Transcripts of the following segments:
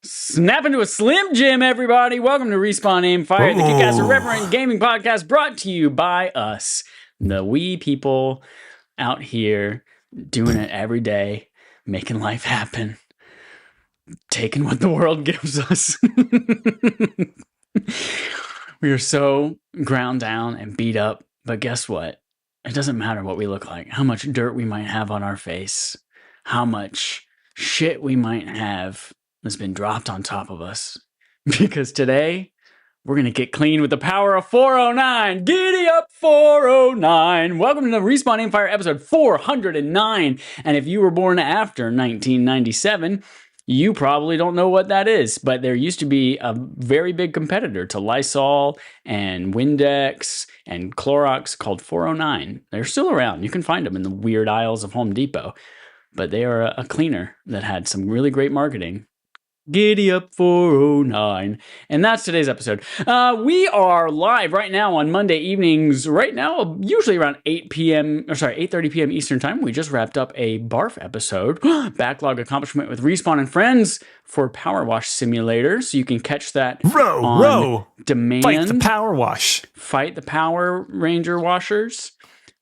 Snap into a Slim Jim, everybody. Welcome to Respawn Aim Fire, the kick-ass irreverent gaming podcast brought to you by us, the wee people out here doing it every day, making life happen, taking what the world gives us. We are so ground down and beat up, but guess what? It doesn't matter what we look like, how much dirt we might have on our face, how much shit we might have that's been dropped on top of us. Because today, we're going to get clean with the power of 409. Giddy up, 409. Welcome to the Respawn Aim Fire episode 409. And if you were born after 1997, you probably don't know what that is. But there used to be a very big competitor to Lysol and Windex and Clorox called 409. They're still around. You can find them in the weird aisles of Home Depot. But they are a cleaner that had some really great marketing. Giddy up 409. And that's today's episode. We are live right now on Monday evenings, right now, usually around 8:30 p.m. Eastern time. We just wrapped up a BARF episode, Backlog Accomplishment with Respawn and Friends for Power Wash Simulator. So you can catch that on demand. Fight the Power Wash. Fight the Power Ranger Washers.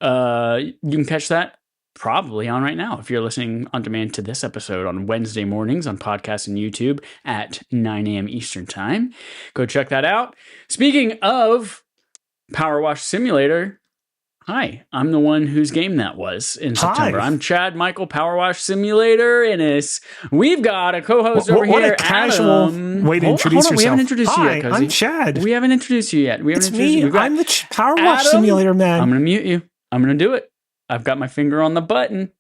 You can catch that probably on right now if you're listening on demand to this episode on Wednesday mornings on podcast and YouTube at 9 a.m. Eastern time. Go check that out. Speaking of Power Wash Simulator, hi, I'm the one whose game that was in September. Hi. I'm Chad Michael, Power Wash Simulator Innis. We've got a co-host over here, a casual Adam. way to introduce yourself. We haven't introduced you yet, Cozy. I'm Chad. We haven't introduced you yet. It's me. I'm the Power Wash Simulator man. I'm going to mute you. I'm going to do it. I've got my finger on the button.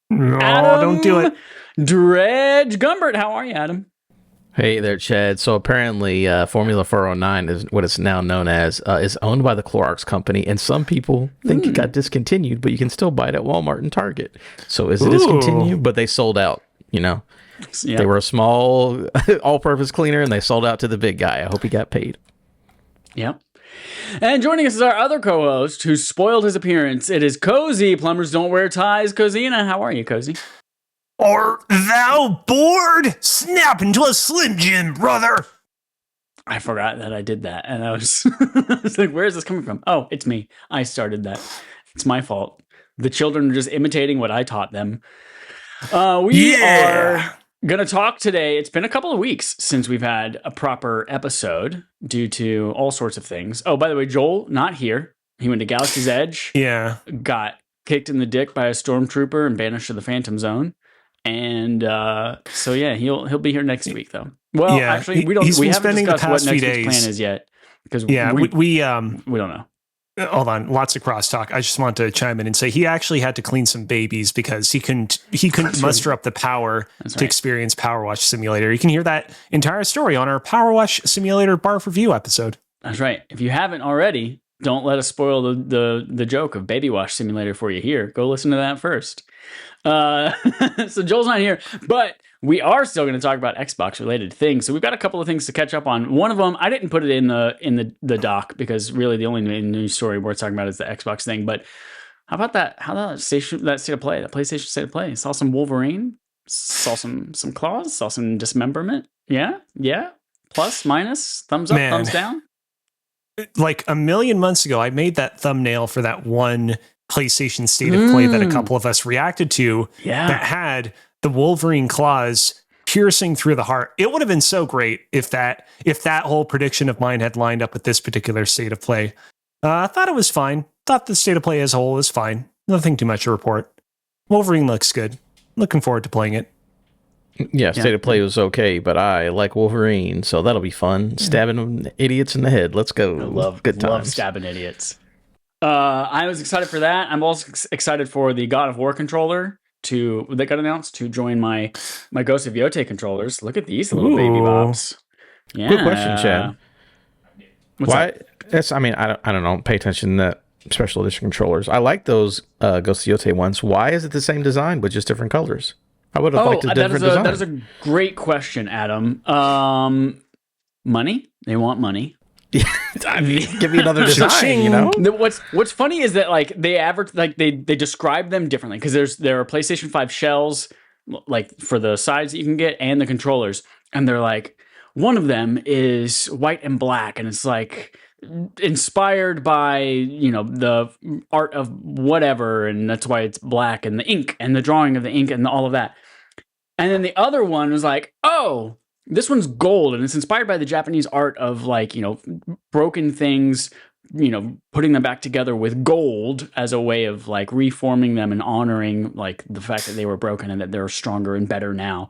No, Adam don't do it. Dredge Gumbert, how are you, Adam? Hey there, Chad. So apparently Formula 409 is what it's now known as, is owned by the Clorox company, and some people think it got discontinued, but you can still buy it at Walmart and Target. So is it discontinued? But they sold out, you know. Yep. They were a small all-purpose cleaner, and they sold out to the big guy. I hope he got paid. Yep. And joining us is our other co-host who spoiled his appearance. It is Cozy. Plumbers don't wear ties. Cozina, how are you, Cozy? Art thou bored? Snap into a Slim Jim, brother. I forgot that I did that. And I was, I was like, where is this coming from? Oh, it's me. I started that. It's my fault. The children are just imitating what I taught them. We are going to talk today. It's been a couple of weeks since we've had a proper episode due to all sorts of things. Oh, by the way, Joel, not here. He went to Galaxy's Edge. Yeah. Got kicked in the dick by a stormtrooper and banished to the Phantom Zone. And so, yeah, he'll be here next week, though. Well, yeah, actually, we haven't discussed what next week's plan is yet. Because we don't know. Hold on, lots of crosstalk. I just want to chime in and say he actually had to clean some babies because he couldn't muster up the power to experience Power Wash Simulator. You can hear that entire story on our Power Wash Simulator BARF review episode. That's right. If you haven't already, don't let us spoil the joke of Baby Wash Simulator for you here. Go listen to that first. So Joel's not here, but we are still going to talk about Xbox related things. So we've got a couple of things to catch up on. One of them, I didn't put it in the doc because really the only news story we're talking about is the Xbox thing. But how about that? How that state of play, that PlayStation state of play? Saw some Wolverine, saw some claws, saw some dismemberment. Yeah. Plus, minus, thumbs up, thumbs down. Like a million months ago, I made that thumbnail for that one PlayStation state of play that a couple of us reacted to that had the Wolverine claws piercing through the heart. It would have been so great if that whole prediction of mine had lined up with this particular state of play. I thought it was fine. Thought the state of play as a whole is fine. Nothing too much to report. Wolverine looks good. Looking forward to playing it. Yeah, state of play was okay, but I like Wolverine, so that'll be fun. Stabbing idiots in the head. Let's go. I love stabbing idiots. I was excited for that. I'm also excited for the God of War controller that got announced to join my Ghost of Yote controllers. Look at these little baby bops. Yeah. Good question, Chad. Why? I don't know. Pay attention to that special edition controllers. I like those Ghost of Yote ones. Why is it the same design but just different colors? I would have liked a different design. That is a great question, Adam. Money. They want money. Give me another design, you know? What's funny is that like they describe them differently because there are PlayStation 5 shells like for the sides that you can get and the controllers, and they're like one of them is white and black, and it's like inspired by the art of whatever, and that's why it's black, and the ink and the drawing of the ink and all of that. And then the other one was like, oh, this one's gold, and it's inspired by the Japanese art of like, broken things, putting them back together with gold as a way of like reforming them and honoring like the fact that they were broken and that they're stronger and better now.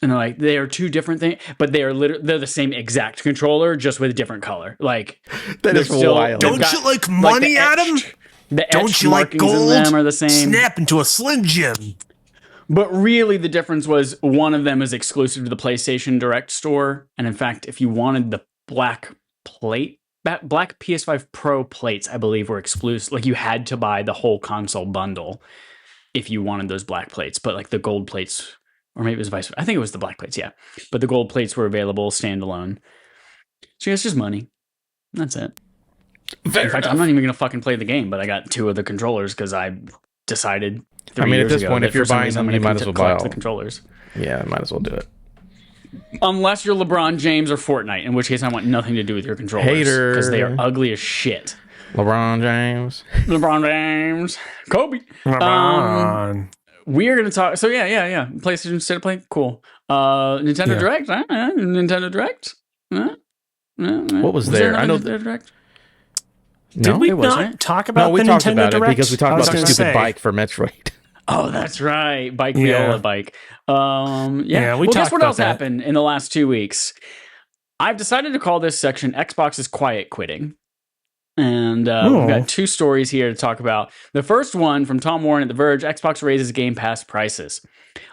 And they're like, they are two different things, but they're the same exact controller, just with a different color. Like that is still wild. Don't you like money, Adam? Don't you like gold? In them are the same. Snap into a Slim Jim. But really, the difference was one of them is exclusive to the PlayStation Direct store. And in fact, if you wanted the black PS5 Pro plates, I believe, were exclusive. Like you had to buy the whole console bundle if you wanted those black plates. But like the gold plates, or maybe it was vice versa. I think it was the black plates, yeah. But the gold plates were available standalone. So yeah, it's just money. That's it. In fact, I'm not even going to fucking play the game, but I got 2 of the controllers because I decided... I mean, at this point, if you're buying them, you might as well buy all the controllers. Yeah, might as well do it. Unless you're LeBron James or Fortnite, in which case I want nothing to do with your controllers. Hater. Because they are ugly as shit. LeBron James. LeBron James. Kobe. LeBron. We're going to talk... So yeah. PlayStation State of Play? Cool. Nintendo Direct? Nintendo Direct? What was there? I know... Direct? Did we not talk about the Nintendo Direct? It because we talked about the stupid bike for Metroid. Oh, that's right. Viola bike. We talked guess what about else happened in the last 2 weeks? I've decided to call this section Xbox's Quiet Quitting. And we've got 2 stories here to talk about. The first one from Tom Warren at The Verge, Xbox raises Game Pass prices.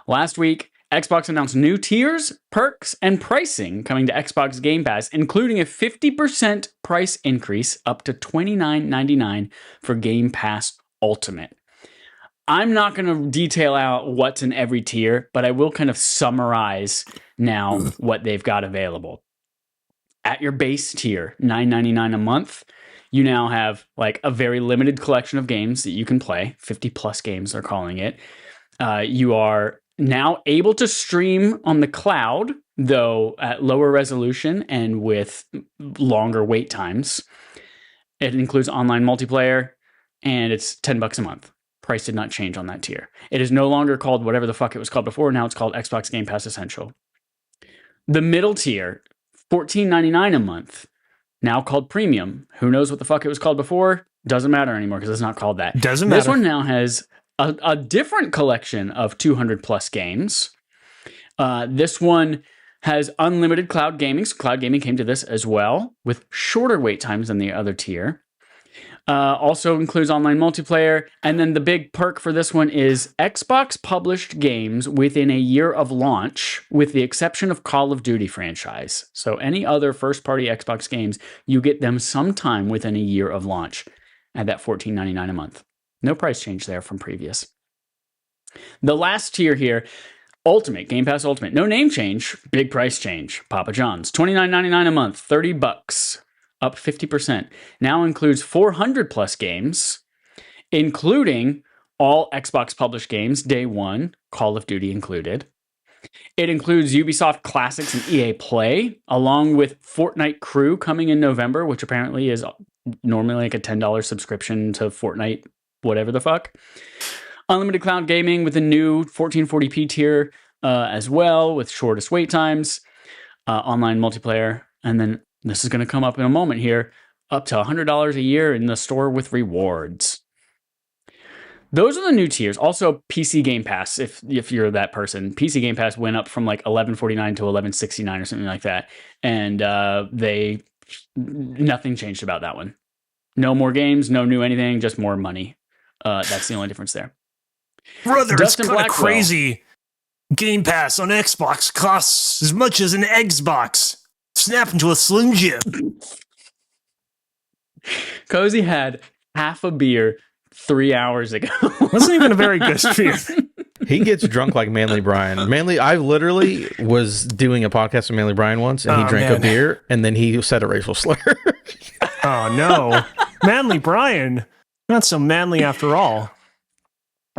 Last week, Xbox announced new tiers, perks, and pricing coming to Xbox Game Pass, including a 50% price increase up to $29.99 for Game Pass Ultimate. I'm not going to detail out what's in every tier, but I will kind of summarize now what they've got available. At your base tier, $9.99 a month, you now have like a very limited collection of games that you can play. 50 plus games, they're calling it. You are now able to stream on the cloud, though at lower resolution and with longer wait times. It includes online multiplayer, and it's $10 a month. Price did not change on that tier. It is no longer called whatever the fuck it was called before. Now it's called Xbox Game Pass Essential. The middle tier, $14.99 a month, now called Premium. Who knows what the fuck it was called before? Doesn't matter anymore because it's not called that. Doesn't matter. This one now has a different collection of 200 plus games. This one has unlimited cloud gaming. So cloud gaming came to this as well with shorter wait times than the other tier. Also includes online multiplayer. And then the big perk for this one is Xbox published games within a year of launch, with the exception of Call of Duty franchise. So any other first-party Xbox games, you get them sometime within a year of launch at that $14.99 a month. No price change there from previous. The last tier here, Ultimate, Game Pass Ultimate. No name change, big price change. Papa John's, $29.99 a month, $30, up 50%. Now includes 400 plus games, including all Xbox published games, day one, Call of Duty included. It includes Ubisoft Classics and EA Play, along with Fortnite Crew coming in November, which apparently is normally like a $10 subscription to Fortnite, whatever the fuck. Unlimited cloud gaming with a new 1440p tier as well, with shortest wait times, online multiplayer, and then this is going to come up in a moment here, up to $100 a year in the store with rewards. Those are the new tiers. Also, PC Game Pass, if you're that person. PC Game Pass went up from like $11.49 to $11.69 or something like that. And nothing changed about that one. No more games, no new anything, just more money. That's the only difference there. Brother, Dustin it's kind of crazy. Game Pass on Xbox costs as much as an Xbox. Snap into a Slim Jim. Cozy had half a beer 3 hours ago. Wasn't even a very good beer. He gets drunk like Manly Brian. I literally was doing a podcast with Manly Brian once, and he drank a beer, and then he said a racial slur. Oh, no. Manly Brian. Not so manly after all.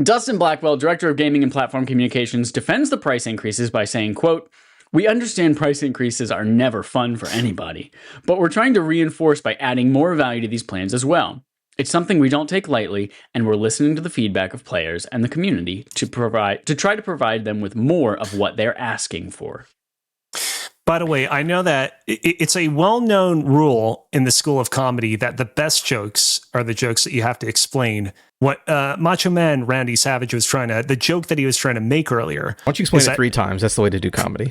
Dustin Blackwell, director of gaming and platform communications, defends the price increases by saying, quote, "We understand price increases are never fun for anybody, but we're trying to reinforce by adding more value to these plans as well. It's something we don't take lightly, and we're listening to the feedback of players and the community to try to provide them with more of what they're asking for." By the way, I know that it's a well-known rule in the school of comedy that the best jokes are the jokes that you have to explain. What Macho Man Randy Savage was the joke that he was trying to make earlier. Why don't you explain it 3 times? That's the way to do comedy.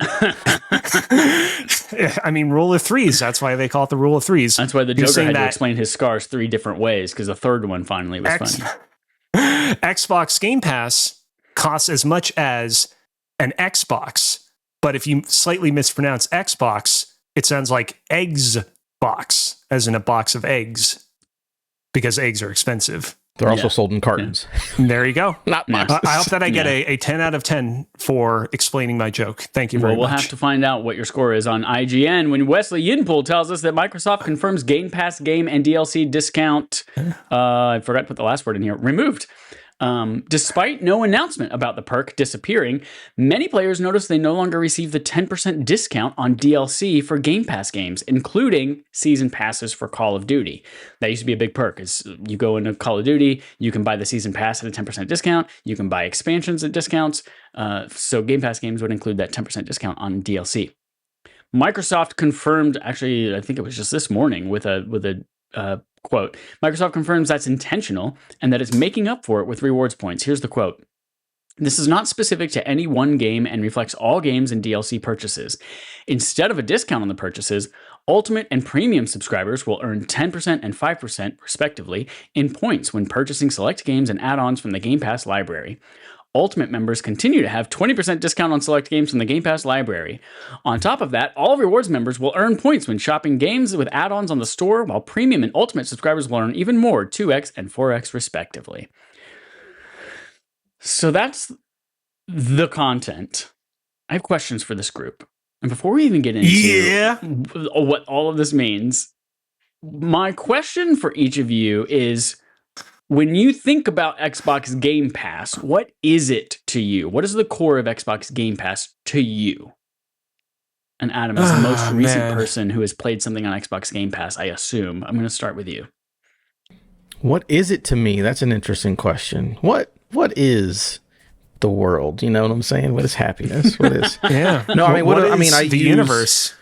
I mean, rule of threes. That's why they call it the rule of threes. That's why the Joker had to explain his scars 3 different ways, because the third one finally was funny. Xbox Game Pass costs as much as an Xbox. But if you slightly mispronounce Xbox, it sounds like eggs box, as in a box of eggs, because eggs are expensive. They're also sold in cartons. Yeah. There you go. Not boxes. I hope that I get a 10 out of 10 for explaining my joke. Thank you very much. We'll have to find out what your score is on IGN when Wesley Yinpool tells us that Microsoft confirms Game Pass game and DLC discount. I forgot to put the last word in here. Removed. Despite no announcement about the perk disappearing, many players noticed they no longer receive the 10% discount on DLC for Game Pass games, including season passes for Call of Duty. That used to be a big perk. Is you go into Call of Duty, you can buy the season pass at a 10% discount, you can buy expansions at discounts, so Game Pass games would include that 10% discount on DLC. Microsoft confirmed, actually, I think it was just this morning with a quote, Microsoft confirms that's intentional and that it's making up for it with rewards points. Here's the quote. "This is not specific to any one game and reflects all games and DLC purchases. Instead of a discount on the purchases, Ultimate and Premium subscribers will earn 10% and 5%, respectively, in points when purchasing select games and add-ons from the Game Pass library. Ultimate members continue to have 20% discount on select games from the Game Pass library. On top of that, all rewards members will earn points when shopping games with add-ons on the store, while Premium and Ultimate subscribers will earn even more, 2x and 4x respectively." So that's the content. I have questions for this group. And before we even get into what all of this means, my question for each of you is, when you think about Xbox Game Pass, what is it to you? What is the core of Xbox Game Pass to you? And Adam, as the most recent person who has played something on Xbox Game Pass, I assume. I'm going to start with you. What is it to me? That's an interesting question. What is the world? You know what I'm saying? What is happiness? What is? Yeah. No, I mean, the universe.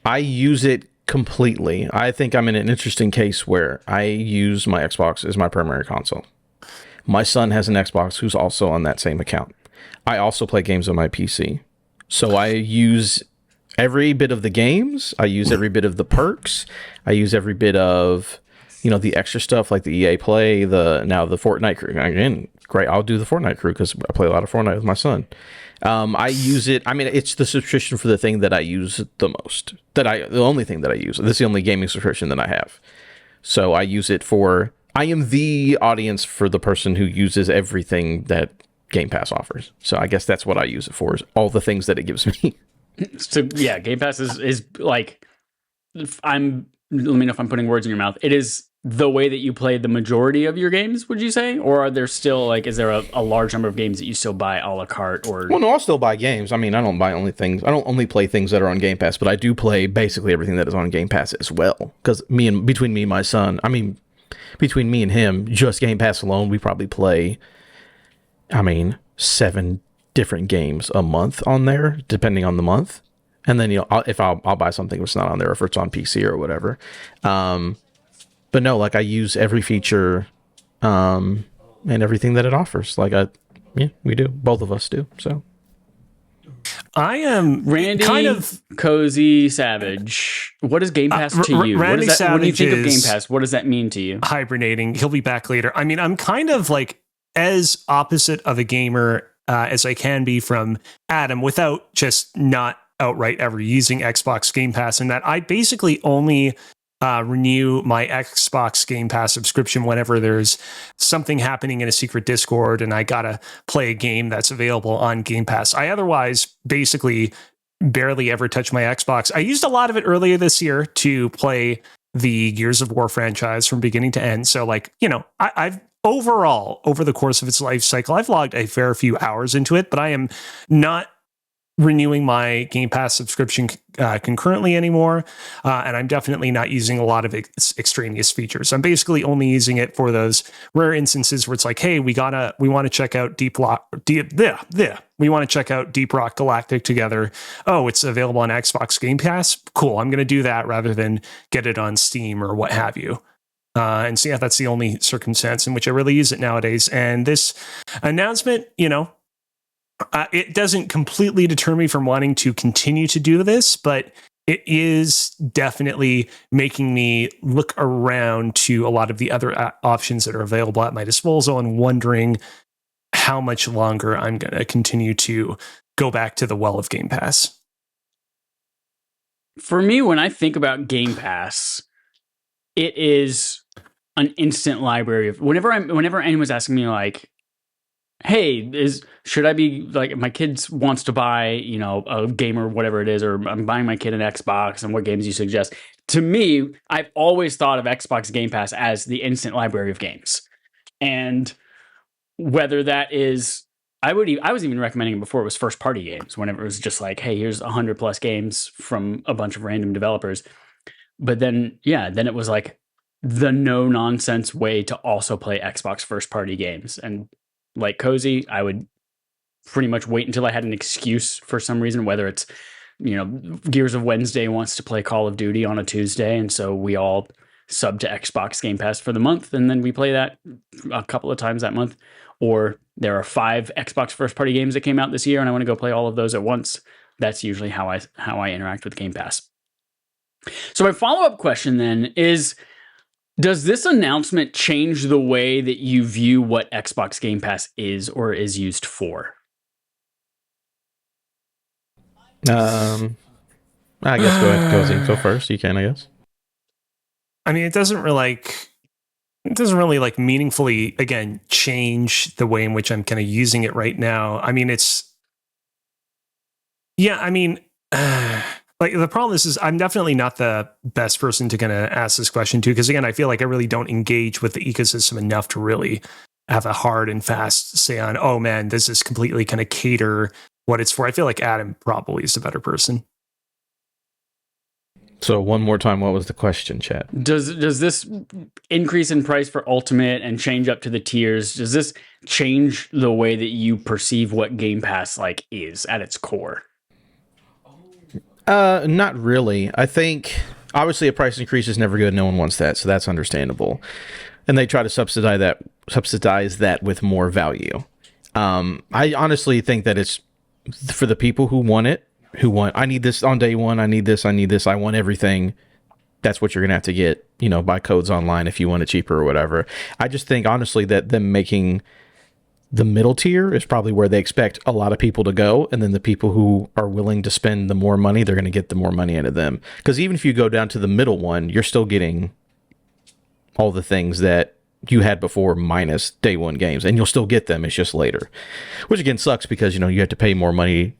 I use it completely. I think I'm in an interesting case where I use my Xbox as my primary console. My son has an Xbox who's also on that same account. I also play games on my PC. So I use every bit of the games. I use every bit of the perks. I use every bit of, the extra stuff like the EA Play, the Fortnite crew. Again, great. I'll do the Fortnite crew because I play a lot of Fortnite with my son. I use it. I mean, it's the subscription for the thing that I use the most. The only thing that I use. This is the only gaming subscription that I have. So I use it for. I am the audience for the person who uses everything that Game Pass offers. So I guess that's what I use it for. Is all the things that it gives me. So yeah, Game Pass is like. Let me know if I'm putting words in your mouth. It is the way that you play the majority of your games, would you say? Or are there still, is there a large number of games that you still buy a la carte? Or Well, no, I'll still buy games. I mean, I don't don't only play things that are on Game Pass, but I do play basically everything that is on Game Pass as well. Because between me and my son, between me and him, just Game Pass alone, we probably play, 7 different games a month on there, depending on the month. And then, I'll buy something if it's not on there, if it's on PC or whatever. But no, I use every feature and everything that it offers. We do. Both of us do. So I am Randy, kind of Cozy Savage. What is Game Pass to you? Randy when you think of Game is Pass, what does that mean to you? hibernating. He'll be back later. I mean, I'm kind of as opposite of a gamer as I can be from Adam, without just not outright ever using Xbox Game Pass, in that I basically only renew my Xbox Game Pass subscription whenever there's something happening in a secret Discord and I gotta play a game that's available on Game Pass. I otherwise basically barely ever touch my Xbox. I used a lot of it earlier this year to play the Gears of War franchise from beginning to end. So, like, you know, I've overall, over the course of its life cycle, I've logged a fair few hours into it, but I am not renewing my Game Pass subscription concurrently anymore, and I'm definitely not using a lot of extraneous features. I'm basically only using it for those rare instances where it's like, hey, we want to check out we want to check out Deep Rock Galactic together. Oh, it's available on Xbox Game Pass. Cool, I'm going to do that rather than get it on Steam or what have you. And so, yeah, that's the only circumstance in which I really use it nowadays. And this announcement, you know, it doesn't completely deter me from wanting to continue to do this, but it is definitely making me look around to a lot of the other options that are available at my disposal and wondering how much longer I'm going to continue to go back to the well of Game Pass. For me, when I think about Game Pass, it is an instant library of whenever anyone's asking me like, hey, should I be like, my kids wants to buy, you know, a game or whatever it is, or I'm buying my kid an Xbox and what games you suggest. To me, I've always thought of Xbox Game Pass as the instant library of games. And whether that is, I was even recommending it before it was first party games, whenever it was just like, hey, here's 100 plus games from a bunch of random developers. But then, yeah, then it was like the no nonsense way to also play Xbox first party games. And like Cozy, I would pretty much wait until I had an excuse for some reason, whether it's, you know, Gears of Wednesday wants to play Call of Duty on a Tuesday, and so we all sub to Xbox Game Pass for the month, and then we play that a couple of times that month. Or there are 5 Xbox first party games that came out this year, and I want to go play all of those at once. That's usually how I interact with Game Pass. So my follow-up question then is, does this announcement change the way that you view what Xbox Game Pass is or is used for? I guess go first. You can, I guess. I mean, it doesn't really like meaningfully, again, change the way in which I'm kind of using it right now. I mean, like the problem is I'm definitely not the best person to kind of ask this question to, because again, I feel like I really don't engage with the ecosystem enough to really have a hard and fast say on, oh man, does this completely kind of cater what it's for? I feel like Adam probably is the better person. So one more time, what was the question, chat? Does this increase in price for Ultimate and change up to the tiers, does this change the way that you perceive what Game Pass like is at its core? Not really. I think obviously a price increase is never good. No one wants that, so that's understandable. And they try to subsidize that with more value. I honestly think that it's for the people who want it, I need this on day one, I need this, I want everything. That's what you're gonna have to get, you know, buy codes online if you want it cheaper or whatever. I just think honestly that them making the middle tier is probably where they expect a lot of people to go, and then the people who are willing to spend the more money, they're going to get the more money out of them. Because even if you go down to the middle one, you're still getting all the things that you had before minus day one games, and you'll still get them. It's just later, which again sucks because, you know, you have to pay more money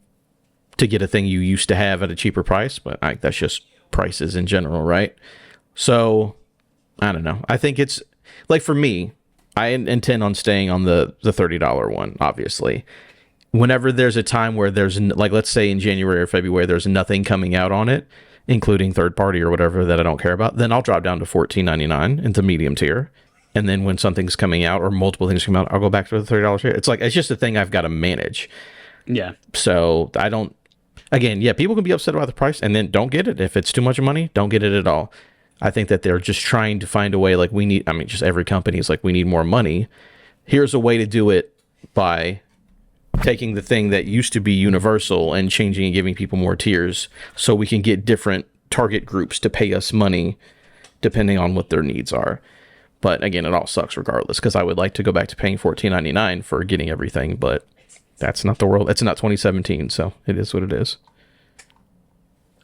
to get a thing you used to have at a cheaper price, but that's just prices in general, right? So I don't know. I think it's like, for me, I intend on staying on the $30 one, obviously. Whenever there's a time where there's, like, let's say in January or February, there's nothing coming out on it, including third party or whatever that I don't care about, then I'll drop down to $14.99 into medium tier. And then when something's coming out or multiple things come out, I'll go back to the $30 tier. It's like, it's just a thing I've got to manage. Yeah. So I don't, again, yeah, people can be upset about the price and then don't get it. If it's too much money, don't get it at all. I think that they're just trying to find a way, like just every company is like, we need more money. Here's a way to do it by taking the thing that used to be universal and changing and giving people more tiers so we can get different target groups to pay us money depending on what their needs are. But again, it all sucks regardless, because I would like to go back to paying $14.99 for getting everything, but that's not the world. It's not 2017, so it is what it is.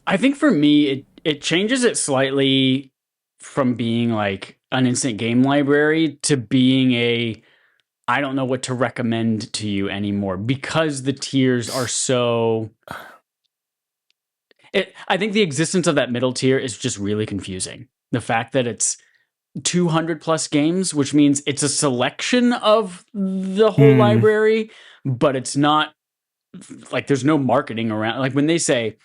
I think for me, it changes it slightly from being like an instant game library to being a I don't know what to recommend to you anymore because the tiers are so. I think the existence of that middle tier is just really confusing. The fact that it's 200 plus games, which means it's a selection of the whole library, but it's not like there's no marketing around. Like when they say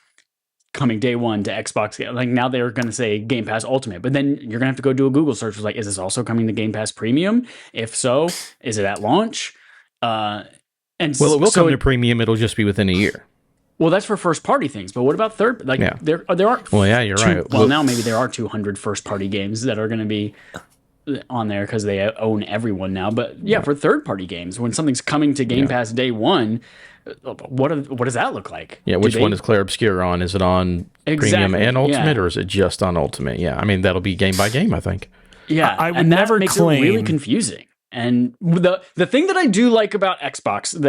coming day one to Xbox, like now they're going to say Game Pass Ultimate, but then you're going to have to go do a Google search. Like, is this also coming to Game Pass Premium? If so, is it at launch? And well, it will come to Premium. It'll just be within a year. Well, that's for first party things, but what about third? Like there are. Well, yeah, you're right. Well, now maybe there are 200 first party games that are going to be on there because they own everyone now. But yeah, for third party games, when something's coming to Game Pass day one, what does that look like? Yeah, which one is Clair Obscure on? Is it on Premium and Ultimate, or is it just on Ultimate? Yeah, I mean that'll be game by game, I think. Yeah, I would never makes claim it really confusing. And the thing that I do like about Xbox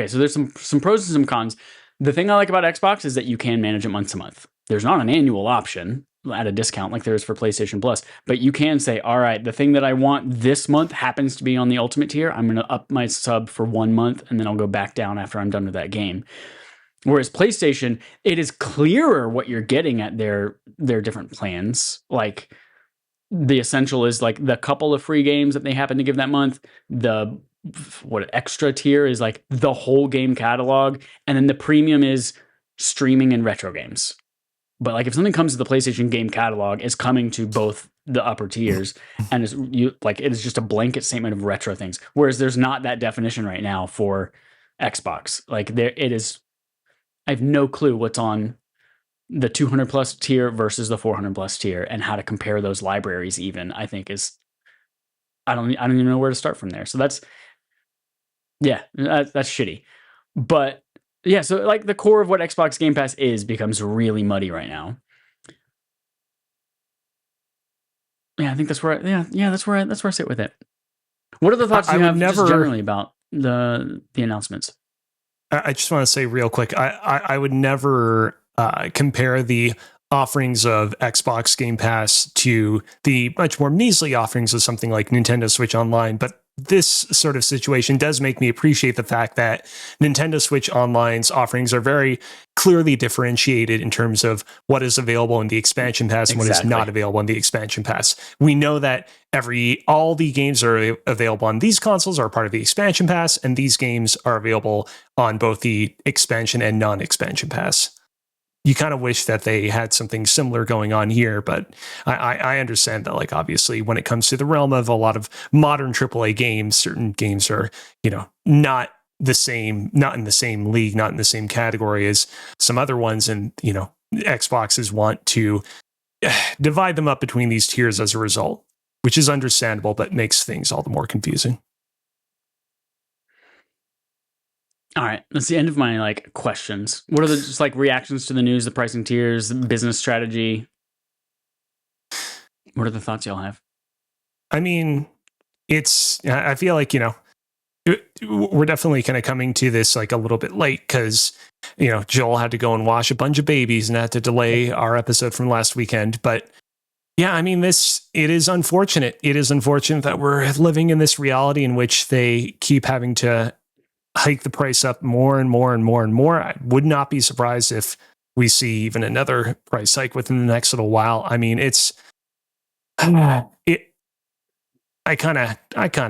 so there's some pros and some cons. The thing I like about Xbox is that you can manage it month to month. There's not an annual option at a discount like there is for PlayStation Plus, but you can say, all right, the thing that I want this month happens to be on the Ultimate tier. I'm going to up my sub for 1 month, and then I'll go back down after I'm done with that game. Whereas PlayStation, it is clearer what you're getting at their different plans. Like the Essential is like the couple of free games that they happen to give that month. The extra tier is like the whole game catalog, and then the premium is streaming and retro games. But like if something comes to the PlayStation game catalog, it's coming to both the upper tiers, and it is just a blanket statement of retro things. Whereas there's not that definition right now for Xbox. Like it is, I have no clue what's on the 200 plus tier versus the 400 plus tier, and how to compare those libraries. Even I think is, I don't even know where to start from there. So that's shitty. But yeah, so like the core of what Xbox Game Pass becomes really muddy right now. Yeah, I think that's where that's where I sit with it. What are the thoughts you have just generally about the announcements? I just want to say real quick, I would never compare the offerings of Xbox Game Pass to the much more measly offerings of something like Nintendo Switch Online, but this sort of situation does make me appreciate the fact that Nintendo Switch Online's offerings are very clearly differentiated in terms of what is available in the expansion pass and what is not available in the expansion pass. We know that all the games are available on these consoles are part of the expansion pass, and these games are available on both the expansion and non-expansion pass. You kind of wish that they had something similar going on here, but I understand that, like, obviously when it comes to the realm of a lot of modern AAA games, certain games are, not in the same league, not in the same category as some other ones. And, Xboxes want to divide them up between these tiers as a result, which is understandable, but makes things all the more confusing. All right, that's the end of my questions. What are the just reactions to the news, the pricing tiers, the business strategy? What are the thoughts y'all have? I mean, I feel like, we're definitely kind of coming to this a little bit late because, Joel had to go and wash a bunch of babies and had to delay our episode from last weekend. But yeah, I mean, it is unfortunate. It is unfortunate that we're living in this reality in which they keep having to hike the price up more and more and more and more. I would not be surprised if we see even another price hike within the next little while. I mean, I kind of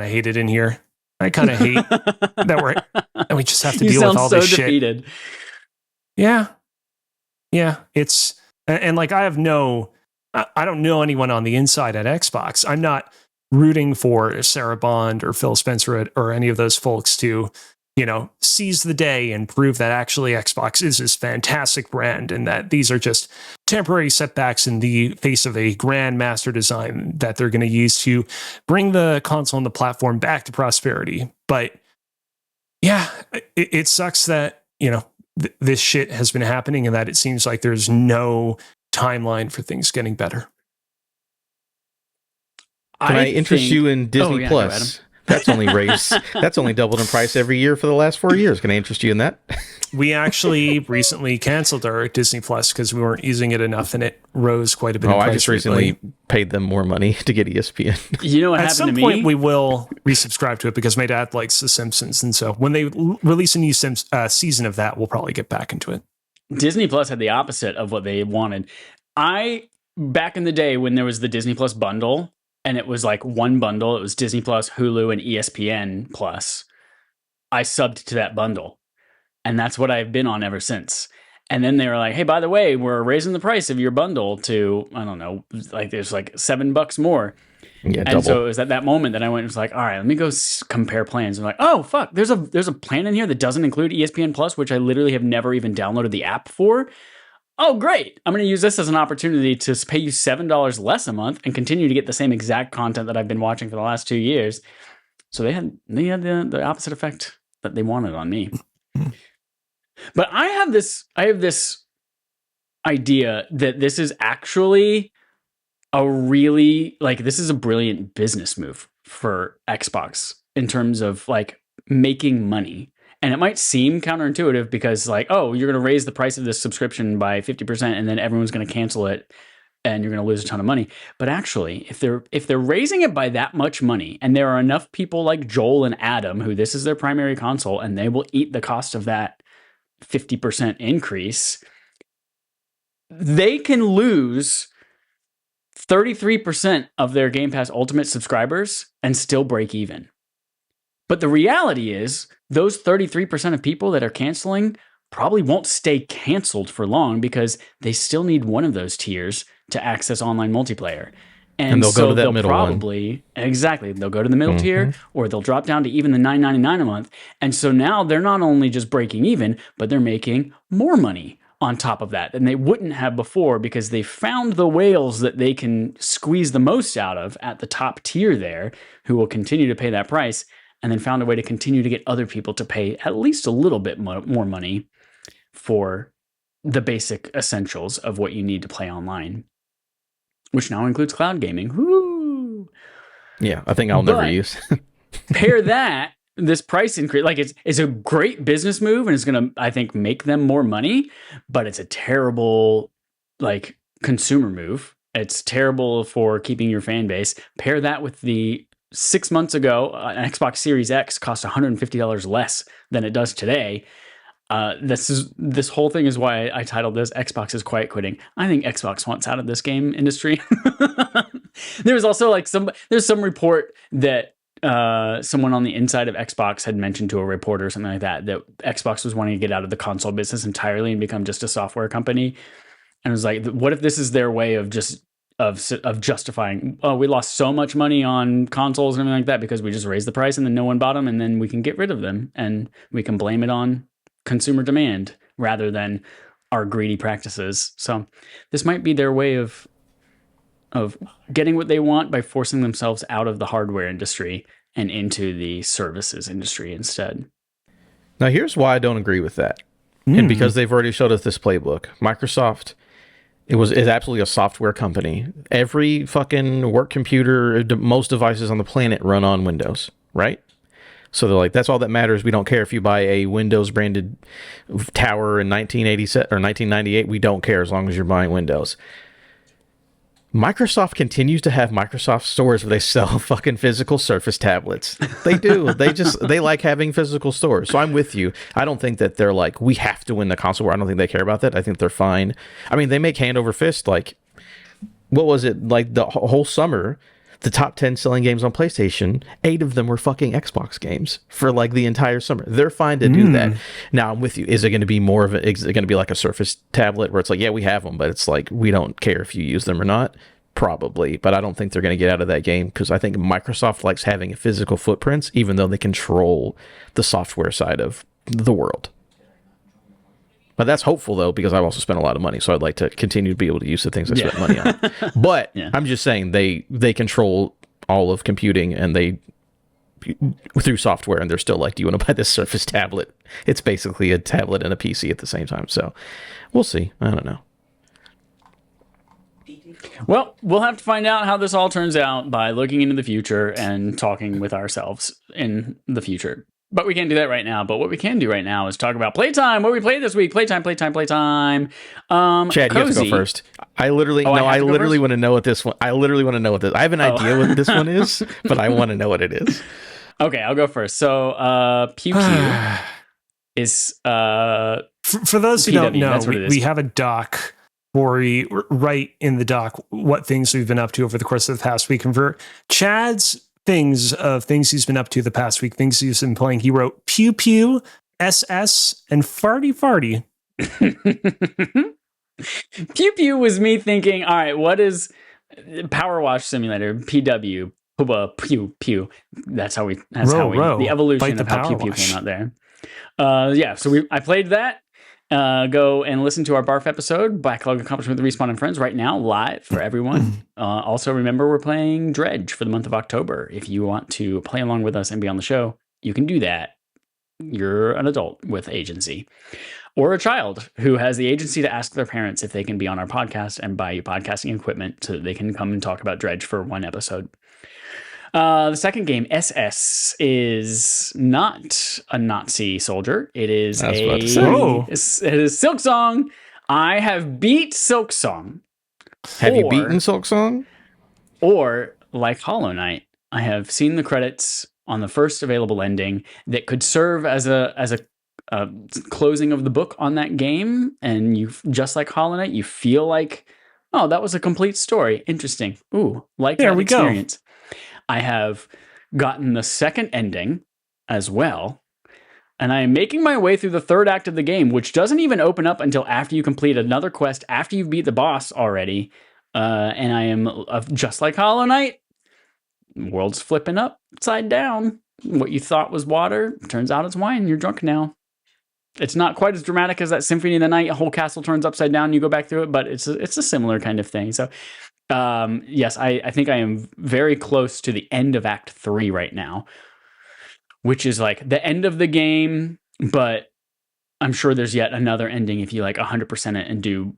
hate it in here. I kind of hate that we just have to deal with all this shit. Yeah. It's, and I don't know anyone on the inside at Xbox. I'm not rooting for Sarah Bond or Phil Spencer or any of those folks to, seize the day and prove that actually Xbox is this fantastic brand and that these are just temporary setbacks in the face of a grand master design that they're going to use to bring the console and the platform back to prosperity. But yeah, it sucks that, this shit has been happening and that it seems like there's no timeline for things getting better. Can I interest you in Disney Plus? That's only doubled in price every year for the last 4 years. Can I interest you in that? We actually recently canceled our Disney Plus because we weren't using it enough, and it rose quite a bit. I just recently paid them more money to get ESPN. You know what happened to me? At some point, we will resubscribe to it because my dad likes The Simpsons, and so when they release a new season of that, we'll probably get back into it. Disney Plus had the opposite of what they wanted. Back in the day when there was the Disney Plus bundle, and it was like one bundle, it was Disney Plus, Hulu, and ESPN Plus. I subbed to that bundle. And that's what I've been on ever since. And then they were like, hey, by the way, we're raising the price of your bundle to, I don't know, like there's like $7 more. Yeah, and double. so it was at that moment that I went and was like, all right, let me go compare plans. I'm like, oh, fuck, there's a plan in here that doesn't include ESPN Plus, which I literally have never even downloaded the app for. Oh, great. I'm going to use this as an opportunity to pay you $7 less a month and continue to get the same exact content that I've been watching for the last 2 years. So they had the opposite effect that they wanted on me. But I have this idea that this is actually this is a brilliant business move for Xbox in terms of like making money. And it might seem counterintuitive because like, oh, you're going to raise the price of this subscription by 50% and then everyone's going to cancel it and you're going to lose a ton of money. But actually, if they're raising it by that much money and there are enough people like Joel and Adam who this is their primary console and they will eat the cost of that 50% increase, they can lose 33% of their Game Pass Ultimate subscribers and still break even. But the reality is those 33% of people that are canceling probably won't stay canceled for long because they still need one of those tiers to access online multiplayer. And they'll go to that middle one. Exactly. They'll go to the middle tier or they'll drop down to even the $9.99 a month. And so now they're not only just breaking even, but they're making more money on top of that than they wouldn't have before because they found the whales that they can squeeze the most out of at the top tier there who will continue to pay that price and then found a way to continue to get other people to pay at least a little bit more money for the basic essentials of what you need to play online, which now includes cloud gaming. Woo! Yeah, I think I'll never use. Pair this price increase, like it's a great business move and it's going to, I think, make them more money, but it's a terrible like consumer move. It's terrible for keeping your fan base. Pair that with the 6 months ago, an Xbox Series X cost $150 less than it does today. This whole thing is why I titled this Xbox is quiet quitting. I think Xbox wants out of this game industry. There was also like there's some report that someone on the inside of Xbox had mentioned to a reporter or something like that Xbox was wanting to get out of the console business entirely and become just a software company. And it was like, what if this is their way of just of justifying, oh, we lost so much money on consoles and everything like that because we just raised the price and then no one bought them and then we can get rid of them and we can blame it on consumer demand rather than our greedy practices. So this might be their way of getting what they want by forcing themselves out of the hardware industry and into the services industry instead. Now, here's why I don't agree with that. And because they've already showed us this playbook. Microsoft is absolutely a software company. Every fucking work computer, most devices on the planet run on Windows, right? So they're like, that's all that matters. We don't care if you buy a Windows branded tower in 1987 or 1998. We don't care as long as you're buying Windows. Microsoft continues to have Microsoft stores where they sell fucking physical Surface tablets. They do. They like having physical stores. So I'm with you. I don't think that they're like, we have to win the console war. I don't think they care about that. I think they're fine. I mean, they make hand over fist. Like, what was it? Like the whole summer, the top 10 selling games on PlayStation, 8 of them were fucking Xbox games for like the entire summer. They're fine to do that. Now, I'm with you. Is it going to be more of is it going to be like a Surface tablet where it's like, yeah, we have them, but it's like, we don't care if you use them or not? Probably, but I don't think they're going to get out of that game because I think Microsoft likes having a physical footprints, even though they control the software side of the world. But that's hopeful, though, because I've also spent a lot of money, so I'd like to continue to be able to use the things I spent money on. But I'm just saying they control all of computing and they through software, and they're still like, do you want to buy this Surface tablet? It's basically a tablet and a PC at the same time. So we'll see. I don't know. Well, we'll have to find out how this all turns out by looking into the future and talking with ourselves in the future. But we can't do that right now. But what we can do right now is talk about playtime. What we played this week. Playtime. Chad, you have to go first. I literally want to know what this one. I literally want to know what this. I have an idea what this one is, but I want to know what it is. Okay, I'll go first. So, Pew Pew is for those who don't know, we have a doc where we write in the doc what things we've been up to over the course of the past week. And for Chad's things he's been up to the past week, things he's been playing, he wrote Pew Pew, SS, and Farty Farty. Pew Pew was me thinking, all right, what is Power Wash Simulator, PW, Pew Pew. The evolution of how Pew Pew came out there. So I played that. Go and listen to our Barf episode, Backlog Accomplishment with Respawn and Friends, right now, live for everyone. Also, remember, we're playing Dredge for the month of October. If you want to play along with us and be on the show, you can do that. You're an adult with agency. Or a child who has the agency to ask their parents if they can be on our podcast and buy you podcasting equipment so that they can come and talk about Dredge for one episode. The second game, SS, is not a Nazi soldier. It is it is Silk Song. I have beat Silk Song. Have you beaten Silk Song? Or, like Hollow Knight, I have seen the credits on the first available ending that could serve as a closing of the book on that game. And you, just like Hollow Knight, you feel like, oh, that was a complete story. Interesting. Ooh, like that experience. I have gotten the second ending as well, and I am making my way through the third act of the game, which doesn't even open up until after you complete another quest, after you've beat the boss already. And I am just like Hollow Knight. World's flipping upside down. What you thought was water, turns out it's wine. You're drunk now. It's not quite as dramatic as that Symphony of the Night. A whole castle turns upside down and you go back through it, but it's a similar kind of thing. So yes, I think I am very close to the end of Act 3 right now, which is like the end of the game, but I'm sure there's yet another ending if you like 100% it and do,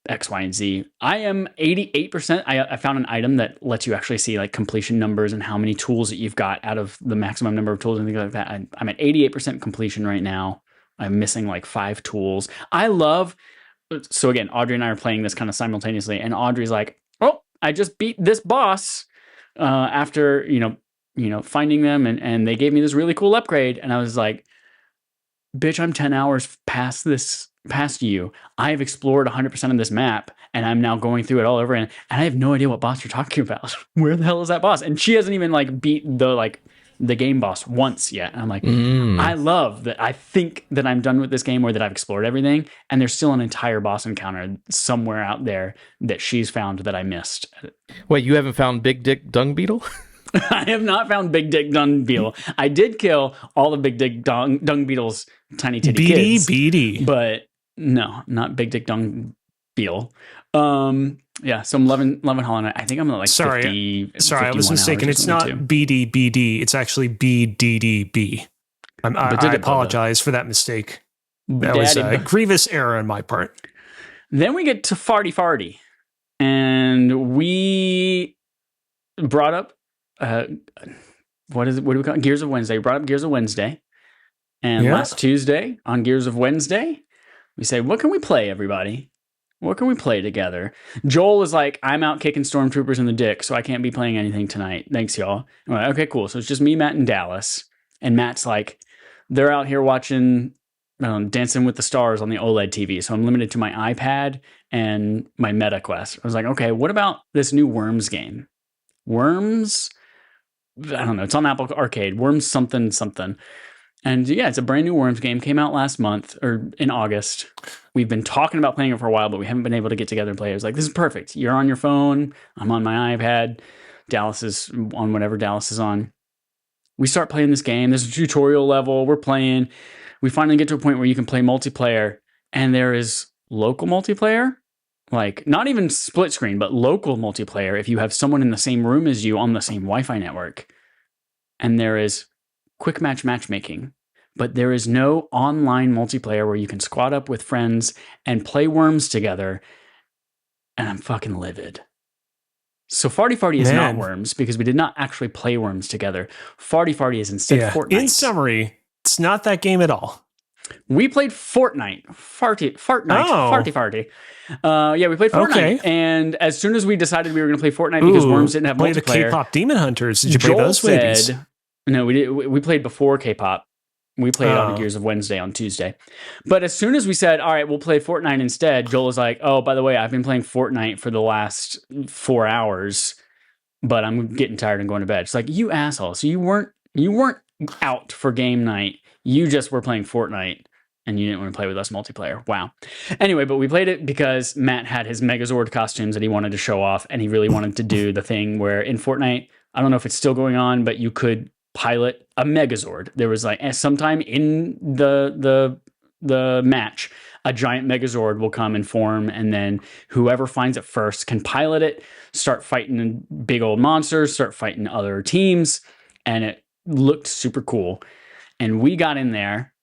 X, Y, and Z. I am 88%. I found an item that lets you actually see like completion numbers and how many tools that you've got out of the maximum number of tools and things like that. I'm at 88% completion right now. I'm missing like 5 tools. So again, Audrey and I are playing this kind of simultaneously, and Audrey's like, "Oh, I just beat this boss after finding them, and they gave me this really cool upgrade." And I was like, "Bitch, I'm 10 hours past you. I have explored 100% of this map, and I'm now going through it all over, and I have no idea what boss you're talking about. Where the hell is that boss?" And she hasn't even like beat the game boss once yet. And I'm like, I love that. I think that I'm done with this game, or that I've explored everything, and there's still an entire boss encounter somewhere out there that she's found that I missed. Wait, you haven't found Big Dick Dung Beetle? I have not found Big Dick Dung Beetle. I did kill all the Big Dick Dung Beetle's tiny titty kids. Beady. But no, not Big Dick Dung Beetle. Yeah, so I'm loving Hollow Knight. I think I'm at like 50. Sorry, I was mistaken. It's not BDBD. It's actually BDDB. I apologize for that mistake. That was a grievous error on my part. Then we get to Farty Farty, and we brought up what do we call it? Gears of Wednesday. We brought up Gears of Wednesday, and last Tuesday on Gears of Wednesday, we say, "What can we play, everybody? What can we play together?" Joel is like, "I'm out kicking stormtroopers in the dick, so I can't be playing anything tonight. Thanks, y'all." I'm like, okay, cool. So it's just me, Matt, and Dallas. And Matt's like, they're out here watching Dancing with the Stars on the OLED TV. So I'm limited to my iPad and my Meta Quest. I was like, okay, what about this new Worms game? Worms? I don't know. It's on Apple Arcade. Worms something. And yeah, it's a brand new Worms game. Came out last month or in August. We've been talking about playing it for a while, but we haven't been able to get together and play it. I was like, this is perfect. You're on your phone. I'm on my iPad. Dallas is on whatever Dallas is on. We start playing this game. There's a tutorial level. We're playing. We finally get to a point where you can play multiplayer, and there is local multiplayer. Like, not even split screen, but local multiplayer if you have someone in the same room as you on the same Wi-Fi network. And there is quick match matchmaking, but there is no online multiplayer where you can squad up with friends and play Worms together and I'm fucking livid. So Farty Farty is not Worms because we did not actually play Worms together. Farty Farty is instead Fortnite. In summary, it's not that game at all. We played Fortnite. Farty Farty. Yeah, we played Fortnite. Okay. And as soon as we decided we were going to play Fortnite because Worms didn't have multiplayer. Play the K-pop Demon Hunters. Did you play those babies? No, we did. We played before K-pop. We played on the Gears of Wednesday on Tuesday. But as soon as we said, all right, we'll play Fortnite instead, Joel was like, oh, by the way, I've been playing Fortnite for the last 4 hours, but I'm getting tired and going to bed. It's like, you asshole. So you weren't out for game night. You just were playing Fortnite and you didn't want to play with us multiplayer. Wow. Anyway, but we played it because Matt had his Megazord costumes that he wanted to show off, and he really wanted to do the thing where in Fortnite, I don't know if it's still going on, but you could pilot a Megazord. There was like sometime in the match, a giant Megazord will come and form, and then whoever finds it first can pilot it, start fighting big old monsters, start fighting other teams, and it looked super cool. And we got in there,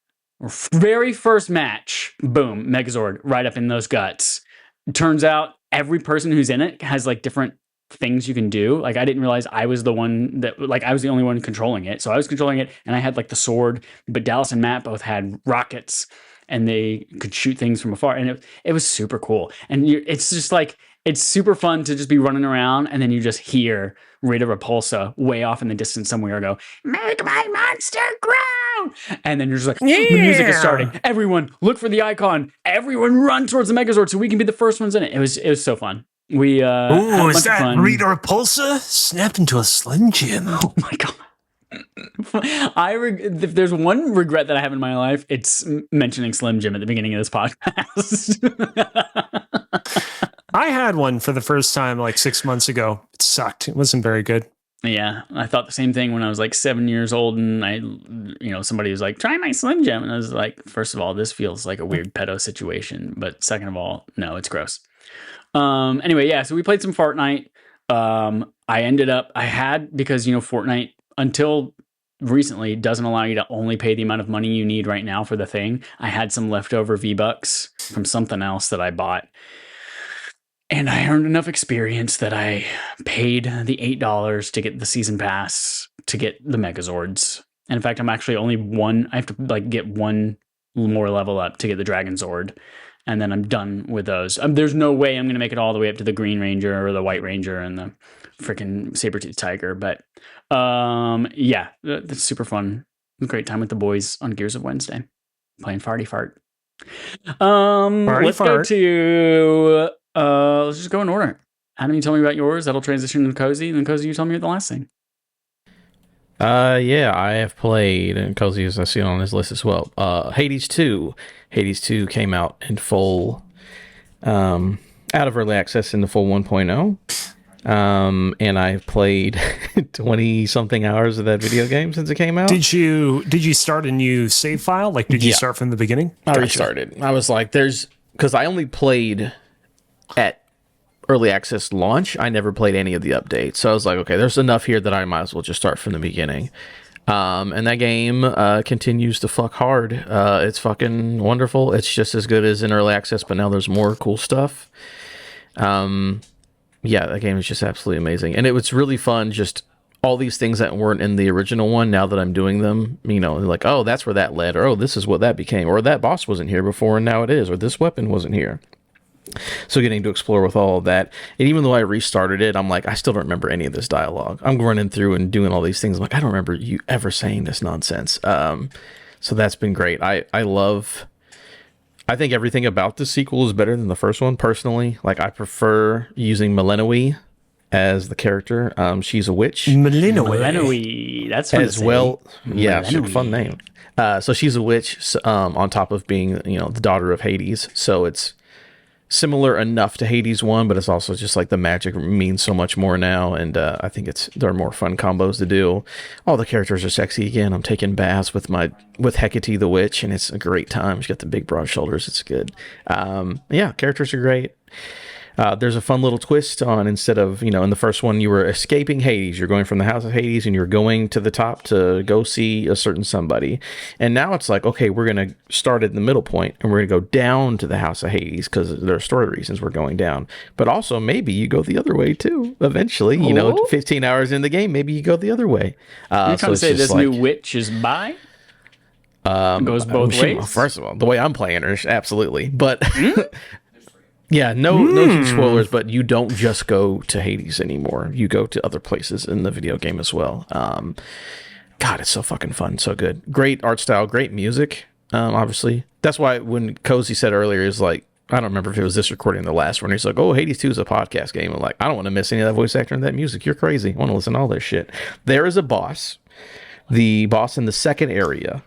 very first match, boom, Megazord right up in those guts. Turns out every person who's in it has like different things you can do. Like, I didn't realize I was the one that, like, I was the only one controlling it. So I was controlling it and I had like the sword, but Dallas and Matt both had rockets and they could shoot things from afar. And it was super cool. And it's just like, it's super fun to just be running around and then you just hear Rita Repulsa way off in the distance somewhere go, make my monster grow. And then you're just like, the music is starting. Everyone look for the icon. Everyone run towards the Megazord so we can be the first ones in it. It was so fun. We had a bunch is that of fun. Rita Repulsa? Snap into a Slim Jim. Oh my god. If there's one regret that I have in my life, it's mentioning Slim Jim at the beginning of this podcast. I had one for the first time like 6 months ago. It sucked. It wasn't very good. Yeah, I thought the same thing when I was like 7 years old, and somebody was like, "Try my Slim Jim," and I was like, first of all, this feels like a weird pedo situation, but second of all, no, it's gross. Anyway, yeah, so we played some Fortnite. I had, because Fortnite until recently doesn't allow you to only pay the amount of money you need right now for the thing. I had some leftover V-Bucks from something else that I bought. And I earned enough experience that I paid the $8 to get the season pass to get the Megazords. And in fact, I'm actually only one. I have to like get one more level up to get the Dragon Zord. And then I'm done with those. There's no way I'm going to make it all the way up to the Green Ranger or the White Ranger and the freaking Saber-Tooth Tiger. But yeah, that's super fun. Great time with the boys on Gears of Wednesday. Playing Farty Fart. Let's go to... let's just go in order. Adam, you tell me about yours. That'll transition to Cozy. And then Cozy, you tell me the last thing. Yeah, I have played, and Cozy, as I see on his list as well, Hades 2. Hades 2 came out in full, out of early access in the full 1.0. And I've played 20-something hours of that video game since it came out. Did you start a new save file? Like, did you start from the beginning? I restarted. I was like, because I only played at early access launch. I never played any of the updates. So I was like, okay, there's enough here that I might as well just start from the beginning. And that game continues to fuck hard. It's fucking wonderful. It's just as good as in early access, but now there's more cool stuff. Yeah, that game is just absolutely amazing. And it was really fun, just all these things that weren't in the original one, now that I'm doing them, like, oh, that's where that led, or oh, this is what that became, or that boss wasn't here before and now it is, or this weapon wasn't here. So getting to explore with all of that. And even though I restarted it, I'm like, I still don't remember any of this dialogue. I'm running through and doing all these things. I'm like, I don't remember you ever saying this nonsense. So that's been great. I think everything about the sequel is better than the first one, personally. Like, I prefer using Melinoe as the character. She's a witch. Melinoe. That's fun as well. Yeah, she's a fun name. So she's a witch, on top of being, the daughter of Hades. So it's similar enough to Hades 1, but it's also just like the magic means so much more now, and I think there are more fun combos to do. All the characters are sexy again. I'm taking baths with Hecate the witch, and it's a great time. She's got the big broad shoulders. It's good. Yeah, characters are great. There's a fun little twist on, instead of, in the first one, you were escaping Hades. You're going from the House of Hades and you're going to the top to go see a certain somebody. And now it's like, okay, we're going to start at the middle point and we're going to go down to the House of Hades because there are story reasons we're going down. But also maybe you go the other way too. Eventually, 15 hours in the game, maybe you go the other way. You're trying to say this new witch is bi? Goes both ways? Well, first of all, the way I'm playing her, absolutely. But yeah, no huge spoilers, but you don't just go to Hades anymore. You go to other places in the video game as well. God, it's so fucking fun. So good. Great art style, great music, obviously. That's why when Cozy said earlier, is like, I don't remember if it was this recording or the last one, he's like, oh, Hades 2 is a podcast game. I'm like, I don't want to miss any of that voice actor and that music. You're crazy. I want to listen to all this shit. There is a boss, the boss in the second area,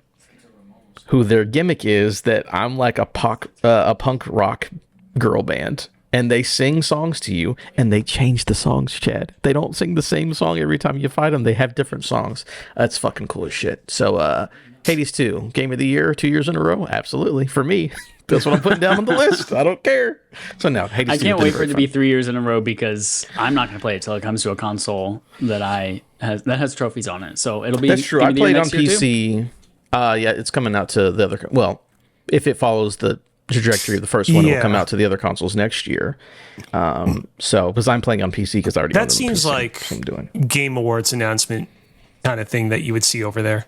who their gimmick is that I'm like a punk rock girl band, and they sing songs to you, and they change the songs, Chad. They don't sing the same song every time you fight them. They have different songs. That's fucking cool as shit. So, Hades 2, Game of the Year, 2 years in a row? Absolutely. For me, that's what I'm putting down on the list. I don't care. So now, Hades 2. I can't wait for it to be 3 years in a row, because I'm not going to play it till it comes to a console that has trophies on it. So it'll be. That's true. I played on PC. Yeah, it's coming out to the other. Well, if it follows the trajectory of the first one, it will come out to the other consoles next year. So, because I'm playing on PC, because I already that seems like I'm doing Game Awards announcement kind of thing that you would see over there.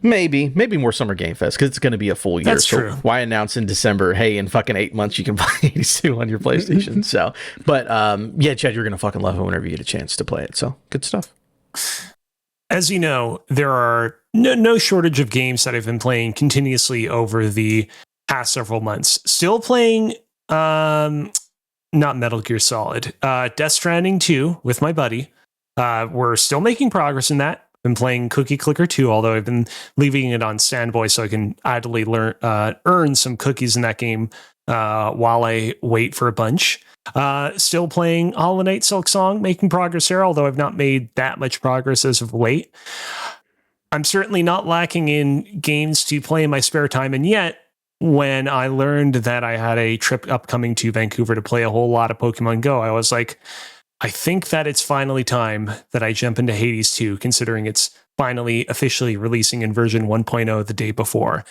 Maybe more Summer Game Fest, because it's going to be a full year. That's so true. Why announce in December? Hey, in fucking 8 months you can play 82 on your PlayStation. So, but yeah, Chad, you're going to fucking love it whenever you get a chance to play it. So, good stuff. As you know, there are no shortage of games that I've been playing continuously over the past several months. Still playing, not Metal Gear Solid, Death Stranding 2 with my buddy. We're still making progress in that. Been playing Cookie Clicker 2, although I've been leaving it on standby so I can idly earn some cookies in that game while I wait for a bunch. Still playing Hollow Knight Silk Song, making progress there, although I've not made that much progress as of late. I'm certainly not lacking in games to play in my spare time, and yet, when I learned that I had a trip upcoming to Vancouver to play a whole lot of Pokemon Go, I was like, I think that it's finally time that I jump into Hades 2, considering it's finally officially releasing in version 1.0 the day before.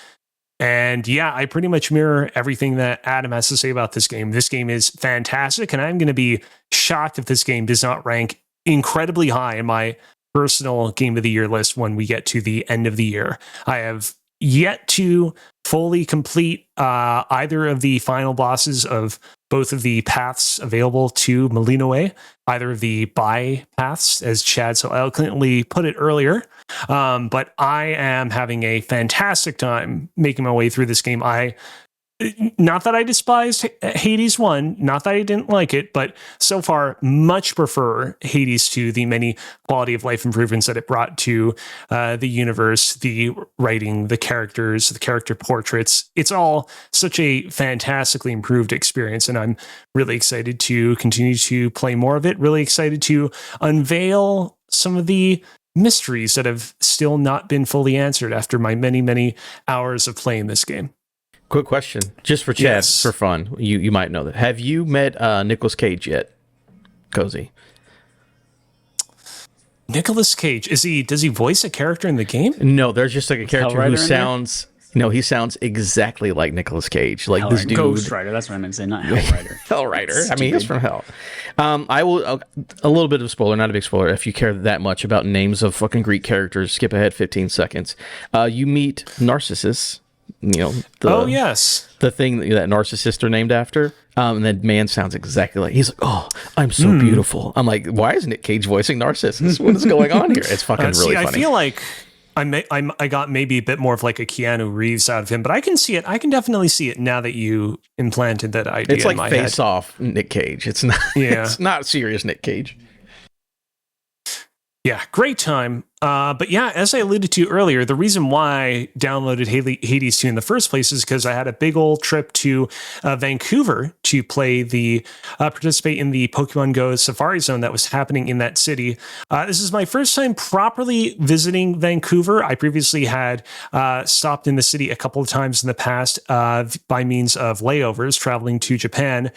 And yeah, I pretty much mirror everything that Adam has to say about this game. This game is fantastic, and I'm going to be shocked if this game does not rank incredibly high in my personal Game of the Year list when we get to the end of the year. I have yet to fully complete either of the final bosses of both of the paths available to Malinoe, either of the bypaths, as Chad so eloquently put it earlier. But I am having a fantastic time making my way through this game. Not that I despised Hades 1, not that I didn't like it, but so far much prefer Hades 2, the many quality of life improvements that it brought to the universe, the writing, the characters, the character portraits. It's all such a fantastically improved experience, and I'm really excited to continue to play more of it, really excited to unveil some of the mysteries that have still not been fully answered after my many, many hours of playing this game. Quick question, just for Chad, for fun. You might know that. Have you met Nicolas Cage yet, Cozy? Nicolas Cage, does he voice a character in the game? No, there's just like a character who sounds. No, he sounds exactly like Nicolas Cage. Like this dude. Ghost Rider, that's what I meant to say, not Hell Rider. Hell Rider. I mean, he's from Hell. I will, a little bit of a spoiler, not a big spoiler. If you care that much about names of fucking Greek characters, skip ahead 15 seconds. You meet Narcissus. The thing that narcissists are named after. And that man sounds exactly like, he's like, oh, I'm so beautiful. I'm like, why is Nick Cage voicing Narcissus? What is going on here? It's fucking really funny. I feel like I got maybe a bit more of like a Keanu Reeves out of him, but I can see it. I can definitely see it now that you implanted that idea. It's like in my Face head. Off Nick Cage. It's not. Yeah. It's not serious Nick Cage. Yeah, great time. But yeah, as I alluded to earlier, the reason why I downloaded Hades 2 in the first place is because I had a big old trip to Vancouver to participate in the Pokemon Go Safari Zone that was happening in that city. This is my first time properly visiting Vancouver. I previously had stopped in the city a couple of times in the past by means of layovers traveling to Japan.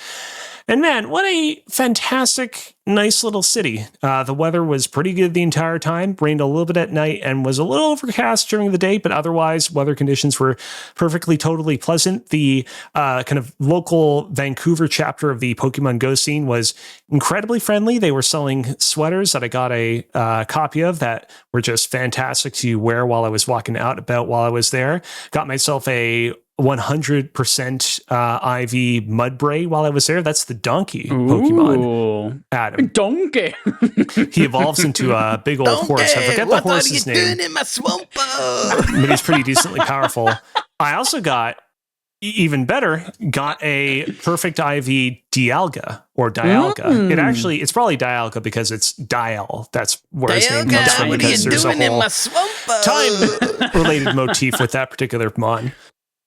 And man, what a fantastic, nice little city. The weather was pretty good the entire time, rained a little bit at night, and was a little overcast during the day, but otherwise, weather conditions were perfectly, totally pleasant. The kind of local Vancouver chapter of the Pokemon Go scene was incredibly friendly. They were selling sweaters that I got a copy of that were just fantastic to wear while I was walking out about while I was there. Got myself a 100% IV Mudbray while I was there. That's the donkey Pokemon. Adam. Donkey. He evolves into a big old horse. I forget the horse's name. Doing in my swamp? But he's pretty decently powerful. I also got, even better, got a perfect IV Dialga or Dialga. It's probably Dialga because it's Dial. That's where his name comes from, because there's a whole time-related motif with that particular Mon.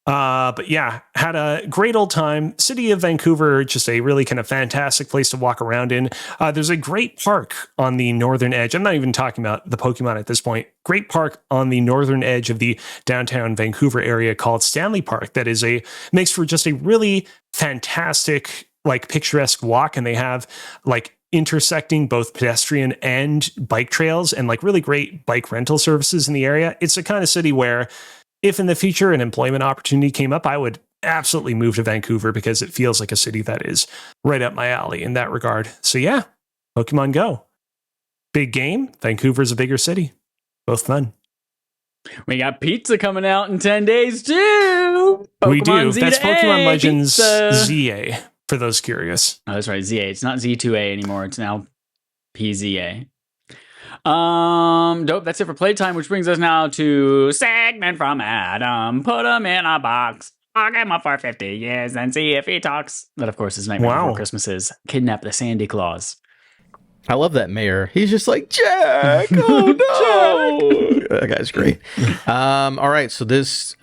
But yeah, had a great old time. City of Vancouver, just a really kind of fantastic place to walk around in. There's a great park on the northern edge. I'm not even talking about the Pokemon at this point. Great park on the northern edge of the downtown Vancouver area called Stanley Park. That makes for just a really fantastic, like, picturesque walk. And they have like intersecting both pedestrian and bike trails and like really great bike rental services in the area. It's a kind of city where, if in the future an employment opportunity came up, I would absolutely move to Vancouver because it feels like a city that is right up my alley in that regard. So yeah, Pokemon Go. Big game. Vancouver's a bigger city. Both fun. We got pizza coming out in 10 days too. We do. Z That's to Pokemon A, Legends pizza. ZA, for those curious. Oh, that's right. ZA. It's not Z2A anymore. It's now PZA. Dope. That's it for playtime, which brings us now to segment from Adam. Put him in a box. I'll get him up for 50 years and see if he talks. That, of course, is Nightmare Before Christmas's Kidnap the Sandy Claus. I love that mayor. He's just like, Jack, oh no. That guy's great. All right, so this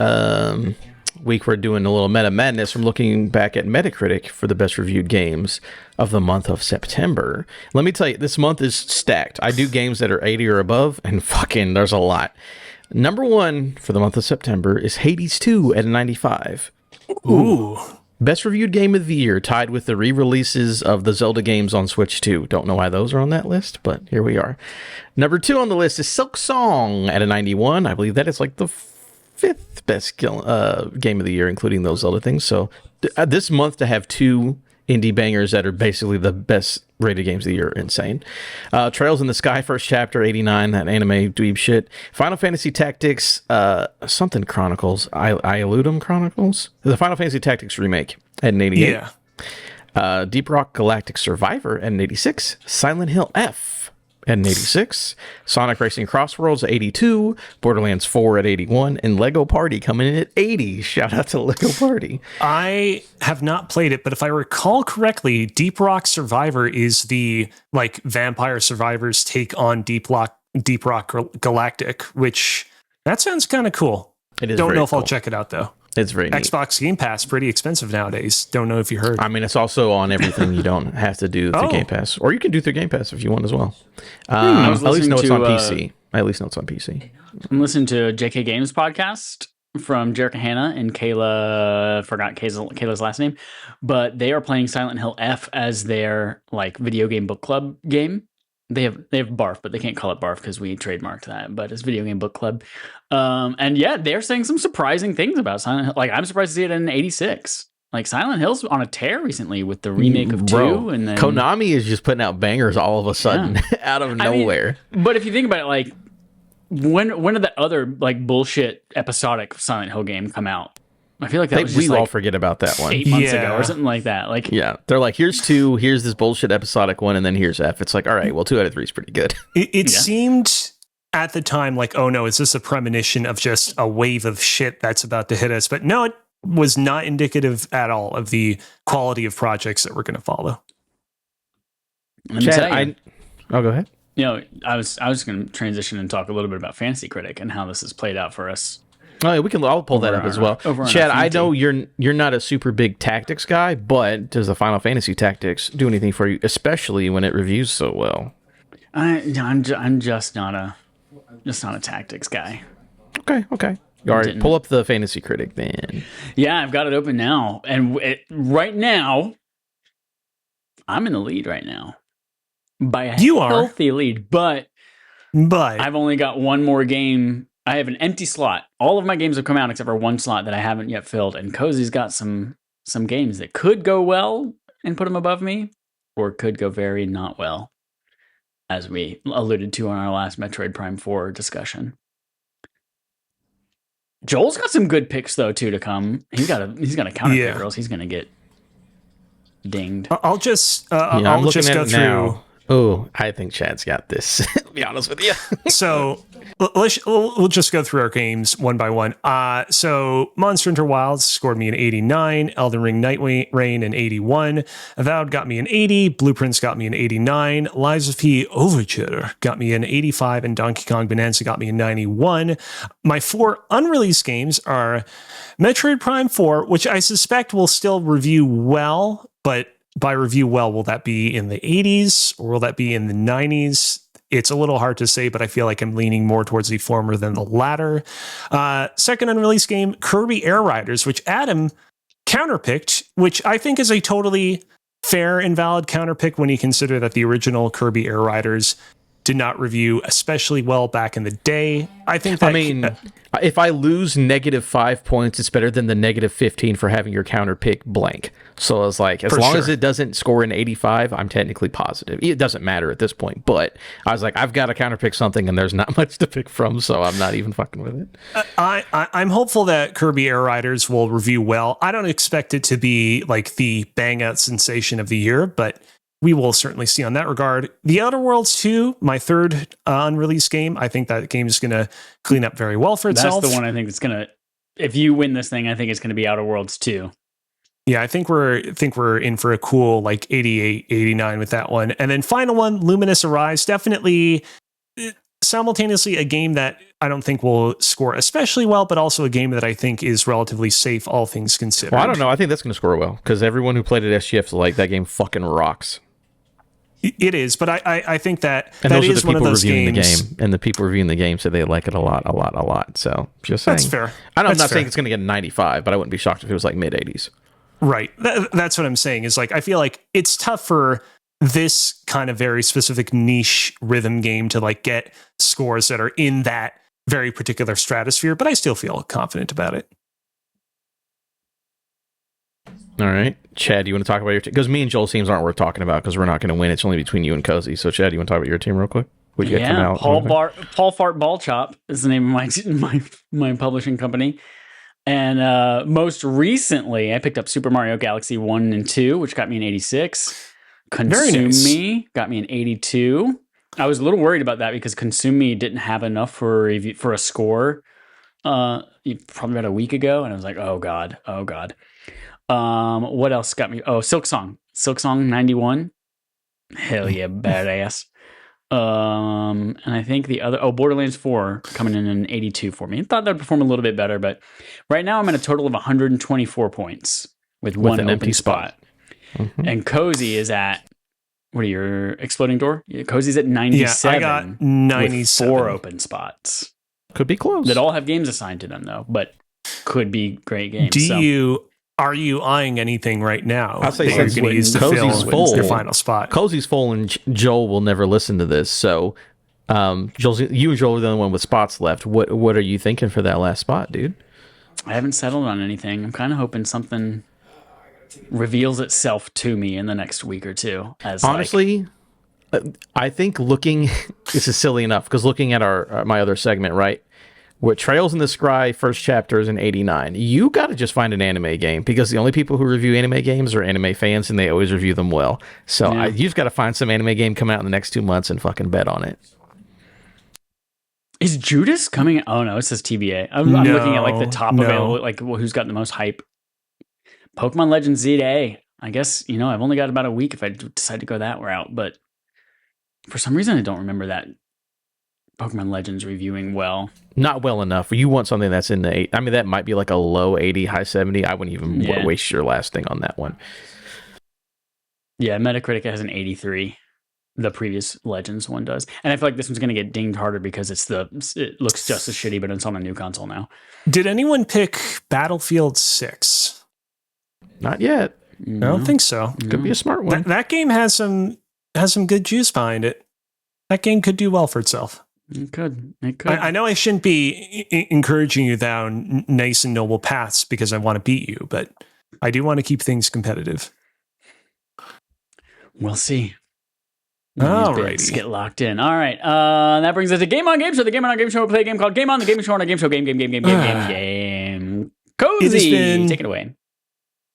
week we're doing a little meta madness from looking back at Metacritic for the best reviewed games of the month of September. Let me tell you, this month is stacked. I do games that are 80 or above, and fucking there's a lot. Number one for the month of September is Hades 2 at a 95. Ooh. Best reviewed game of the year, tied with the re-releases of the Zelda games on Switch 2. Don't know why those are on that list, but here we are. Number two on the list is Silk Song at a 91. I believe that is like the fifth best game of the year, including those Zelda things. So this month to have two indie bangers that are basically the best rated games of the year, insane. Trails in the Sky, first chapter, 89, that anime dweeb shit. Final Fantasy Tactics, something Chronicles, Ioludum Chronicles? The Final Fantasy Tactics remake at an 88. Yeah. Deep Rock Galactic Survivor at an 86. Silent Hill F at an 86. Sonic Racing Crossworlds at 82. Borderlands 4 at 81. And Lego Party coming in at 80. Shout out to Lego Party. I have not played it, but if I recall correctly, Deep Rock Survivor is the like Vampire Survivors take on Deep Rock Galactic, which that sounds kind of cool. It is. Don't know if cool. I'll check it out though. It's very neat. Xbox Game Pass, pretty expensive nowadays. Don't know if you heard. I mean, it's also on everything. You don't have to do through Game Pass. Or you can do through Game Pass if you want as well. I at least know it's on PC. I at least know it's on PC. I'm listening to JK Games podcast from Jerica Hanna and Kayla, forgot Kayla's last name, but they are playing Silent Hill F as their like video game book club game. They have Barf, but they can't call it Barf because we trademarked that. But it's Video Game Book Club, and yeah, they're saying some surprising things about Silent Hill. Like I'm surprised to see it at an 86. Like Silent Hill's on a tear recently with the remake of 2, and then Konami is just putting out bangers all of a sudden out of nowhere. I mean, but if you think about it, like when did that other like bullshit episodic Silent Hill game come out? I feel like we all forget about that one 8 months ago or something like that. Like, yeah, they're like, here's 2, here's this bullshit episodic one, and then here's F. It's like, all right, well, 2 out of 3 is pretty good. It seemed at the time like, oh no, is this a premonition of just a wave of shit that's about to hit us? But no, it was not indicative at all of the quality of projects that we're going to follow. Chad, go ahead. I was going to transition and talk a little bit about Fantasy Critic and how this has played out for us. Oh, yeah, I'll pull that up as well. Chad, I know you're not a super big tactics guy, but does the Final Fantasy Tactics do anything for you, especially when it reviews so well? I'm just not a tactics guy. Okay. All right, pull up the Fantasy Critic then. Yeah, I've got it open now, and right now, I'm in the lead right now by a healthy lead, but I've only got one more game. I have an empty slot. All of my games have come out except for one slot that I haven't yet filled, and Cozy's got some games that could go well and put him above me, or could go very not well, as we alluded to on our last Metroid Prime 4 discussion. Joel's got some good picks though too to come. He's got a counter pick, or else he's gonna get dinged. I'll just go through. Now. Oh, I think Chad's got this. To be honest with you. So we'll just go through our games one by one. So Monster Hunter Wilds scored me an 89. Elden Ring Night Rain an 81. Avowed got me an 80. Blueprints got me an 89. Lies of P Overture got me an 85. And Donkey Kong Bonanza got me a 91. My 4 unreleased games are Metroid Prime 4, which I suspect will still review well, but by review well, will that be in the 80s or will that be in the 90s? It's a little hard to say, but I feel like I'm leaning more towards the former than the latter. Second unreleased game, Kirby Air Riders, which Adam counterpicked, which I think is a totally fair and valid counterpick when you consider that the original Kirby Air Riders did not review especially well back in the day. I think that... if I lose -5 points, it's better than the -15 for having your counter pick blank. So I was like, as long as it doesn't score an 85, I'm technically positive. It doesn't matter at this point, but I was like, I've got to counter pick something and there's not much to pick from, so I'm not even fucking with it. I'm hopeful that Kirby Air Riders will review well. I don't expect it to be like the bang out sensation of the year, but we will certainly see on that regard. The Outer Worlds 2, my third unreleased game. I think that game is going to clean up very well for itself. That's the one I think that's going to, if you win this thing, I think it's going to be Outer Worlds 2. Yeah, I think we're in for a cool like 88, 89 with that one. And then final one, Luminous Arise, definitely simultaneously a game that I don't think will score especially well, but also a game that I think is relatively safe, all things considered. Well, I don't know. I think that's going to score well because everyone who played at SGF is like, that game fucking rocks. It is, but I think that and that those is are the one of people those reviewing games. the game, and the people reviewing the game said they like it a lot. So just saying. That's fair. I'm not saying it's going to get a 95, but I wouldn't be shocked if it was like mid 80s. Right. That's what I'm saying. Is like I feel like it's tough for this kind of very specific niche rhythm game to like get scores that are in that very particular stratosphere, but I still feel confident about it. All right. Chad, do you want to talk about your team? Because me and Joel's teams aren't worth talking about because we're not going to win. It's only between you and Cozy. So, Chad, do you want to talk about your team real quick? Paul Fart Ball Chop is the name of my publishing company. And most recently, I picked up Super Mario Galaxy 1 and 2, which got me an 86. Consume Me got me an 82. I was a little worried about that because Consume Me didn't have enough for a score probably about a week ago. And I was like, oh, God. What else got me? Oh, Silk Song 91. Hell yeah, badass. And I think the other, Borderlands 4 coming in an 82 for me. I thought that would perform a little bit better, but right now I'm at a total of 124 points with one an open empty spot. Mm-hmm. And Cozy is at, what are your Exploding Door? Yeah, Cozy's at 97. Yeah, I got 97. With 4 open spots. Could be close. That all have games assigned to them though, but could be great games. Are you eyeing anything right now? I'll say since Cozy's full, your final spot. Cozy's full, and Joel will never listen to this. So, you and Joel are the only one with spots left. What are you thinking for that last spot, dude? I haven't settled on anything. I'm kind of hoping something reveals itself to me in the next week or two. Honestly, I think looking this is silly enough because looking at my other segment, right? With Trails in the Sky, first chapter is an 89. You got to just find an anime game because the only people who review anime games are anime fans and they always review them well. So you've just got to find some anime game come out in the next 2 months and fucking bet on it. Is Judas coming? Oh no, it says TBA. I'm looking at like the top available, like who's got the most hype. Pokemon Legends ZA. I guess, I've only got about a week if I decide to go that route, but For some reason, I don't remember that Pokemon Legends reviewing well. Not well enough. You want something that's in the 8. I mean, that might be like a low 80, high 70. I wouldn't even waste your last thing on that one. Yeah, Metacritic has an 83. The previous Legends one does. And I feel like this one's going to get dinged harder because it looks just as shitty, but it's on a new console now. Did anyone pick Battlefield 6? Not yet. I don't think so. Could be a smart one. That game has some good juice behind it. That game could do well for itself. It could. I know I shouldn't be encouraging you down nice and noble paths because I want to beat you, but I do want to keep things competitive. We'll see. All right. Get locked in. All right. That brings us to Game On Game Show. The Game On Game Show, we play a game called Game On, the Game Show on our Game Show. Game. Cozy. Take it away.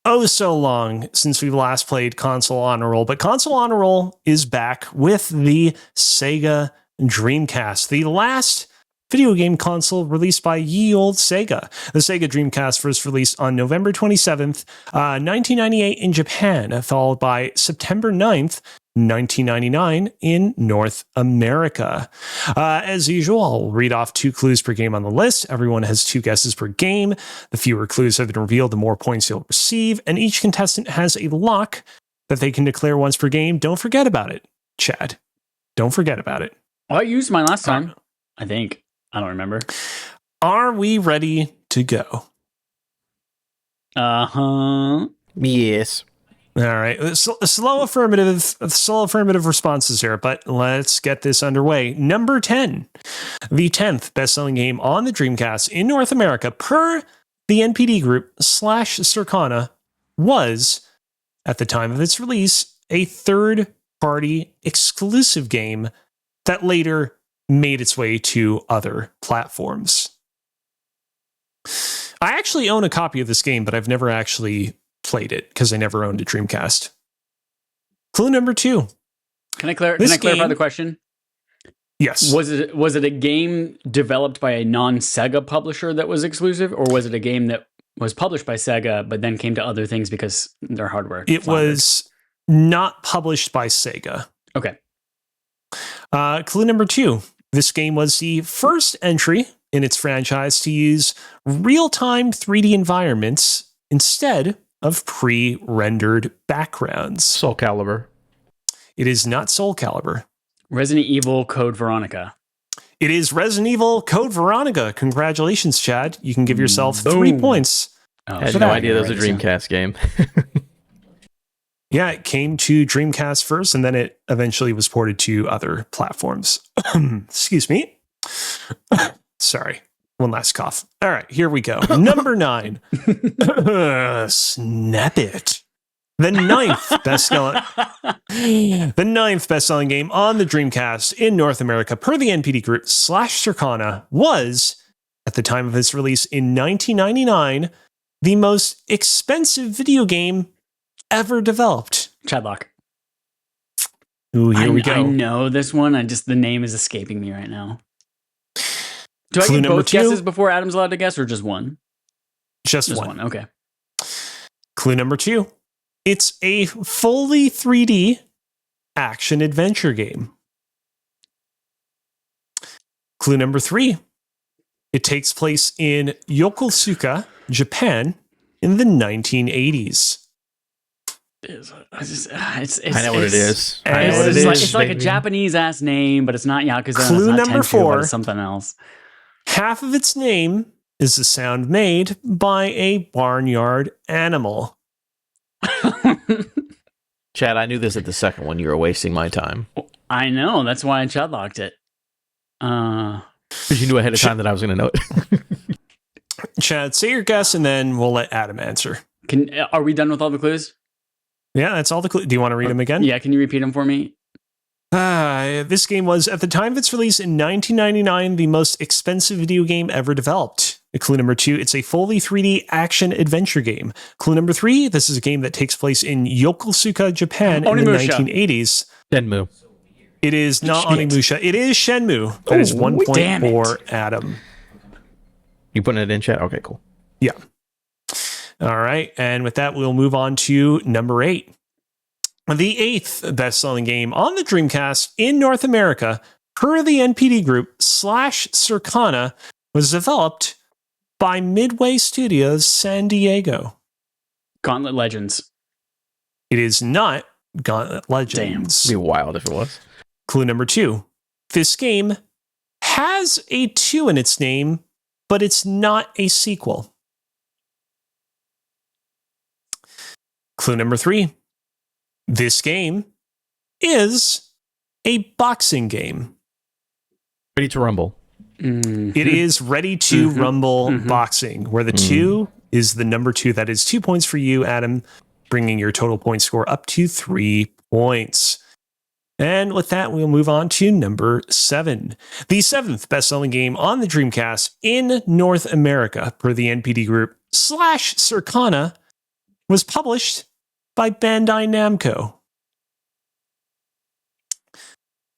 Oh, so long since we last played Console Honor Roll, but Console Honor Roll is back with the Sega Dreamcast, the last video game console released by ye old Sega. The Sega Dreamcast first released on November 27th, 1998 in Japan, followed by September 9th, 1999 in North America. As usual, I'll read off 2 clues per game on the list. Everyone has 2 guesses per game. The fewer clues have been revealed, the more points you'll receive, and each contestant has a lock that they can declare once per game. Don't forget about it, Chad. Don't forget about it. Well, I used mine last time, I think. I don't remember. Are we ready to go? Uh-huh. Yes. All right. Slow affirmative responses here, but let's get this underway. Number 10, the 10th best-selling game on the Dreamcast in North America per the NPD Group / Circana was, at the time of its release, a third-party exclusive game that later made its way to other platforms. I actually own a copy of this game, but I've never actually played it because I never owned a Dreamcast. Clue number 2. Can I clarify the question? Yes. Was it a game developed by a non-Sega publisher that was exclusive, or was it a game that was published by Sega but then came to other things because their hardware? It was not published by Sega. Okay. Clue number 2. This game was the first entry in its franchise to use real-time 3D environments instead of pre-rendered backgrounds. Soul Calibur. It is not Soul Calibur. Resident Evil Code Veronica. It is Resident Evil Code Veronica. Congratulations, Chad. You can give yourself 3 points. I had no idea that was a Dreamcast game. Yeah, it came to Dreamcast first, and then it eventually was ported to other platforms. Excuse me. Sorry. One last cough. All right, here we go. Number 9. Snap it. The ninth best-selling game on the Dreamcast in North America per the NPD Group / Circana was, at the time of its release in 1999, the most expensive video game ever developed. Chadlock. Ooh, here we go. I know this one. The name is escaping me right now. Do I Clue get number both 2? guesses before Adam's allowed to guess, or just one? Just one. Okay. Clue number 2. It's a fully 3D action-adventure game. Clue number 3. It takes place in Yokosuka, Japan, in the 1980s. I know what it is. It's like a Japanese ass name, but it's not Yakuza. Clue number 4. It's something else. Half of its name is the sound made by a barnyard animal. Chad, I knew this at the second one. You were wasting my time. I know. That's why I Chadlocked it. Because you knew ahead of time that I was going to know it. Chad, say your guess, and then we'll let Adam answer. Are we done with all the clues? Yeah, that's all the clues. Do you want to read them again? Yeah, can you repeat them for me? This game was, at the time of its release in 1999, the most expensive video game ever developed. Clue number 2, it's a fully 3D action-adventure game. Clue number 3, this is a game that takes place in Yokosuka, Japan in the 1980s. Shenmue. It is not Onimusha. It is Shenmue. That is 1 point for Adam. You putting it in, chat? Okay, cool. Yeah. All right. And with that, we'll move on to number 8. The 8th best-selling game on the Dreamcast in North America, per the NPD Group / Circana, was developed by Midway Studios San Diego. Gauntlet Legends. It is not Gauntlet Legends. It'd be wild if it was. Clue number 2. This game has a 2 in its name, but it's not a sequel. Clue number 3. This game is a boxing game. Ready to Rumble. Mm-hmm. It is Ready to Rumble boxing, where the 2 is the number 2. That is 2 points for you, Adam, bringing your total point score up to 3 points. And with that, we'll move on to number 7. The 7th best-selling game on the Dreamcast in North America, per the NPD Group / Circana, was published by Bandai Namco.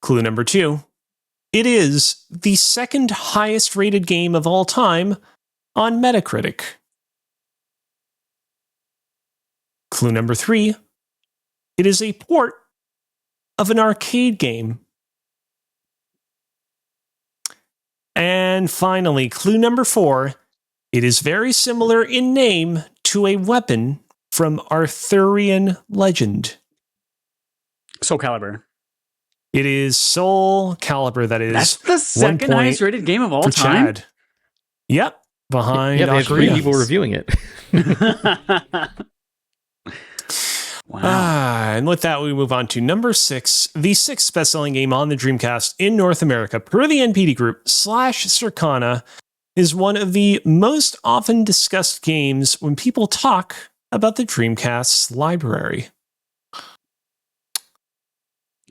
Clue number 2. It is the second highest rated game of all time on Metacritic. Clue number 3. It is a port of an arcade game. And finally, clue number 4. It is very similar in name to a weapon from Arthurian legend. Soul Calibur. It is Soul Calibur. That's the second highest rated game of all time. Chad. Yep. Behind they have 3 people reviewing it. Wow. And with that, we move on to number 6, the 6th best-selling game on the Dreamcast in North America, per the NPD Group / Circana, is one of the most often discussed games when people talk about the Dreamcast's library.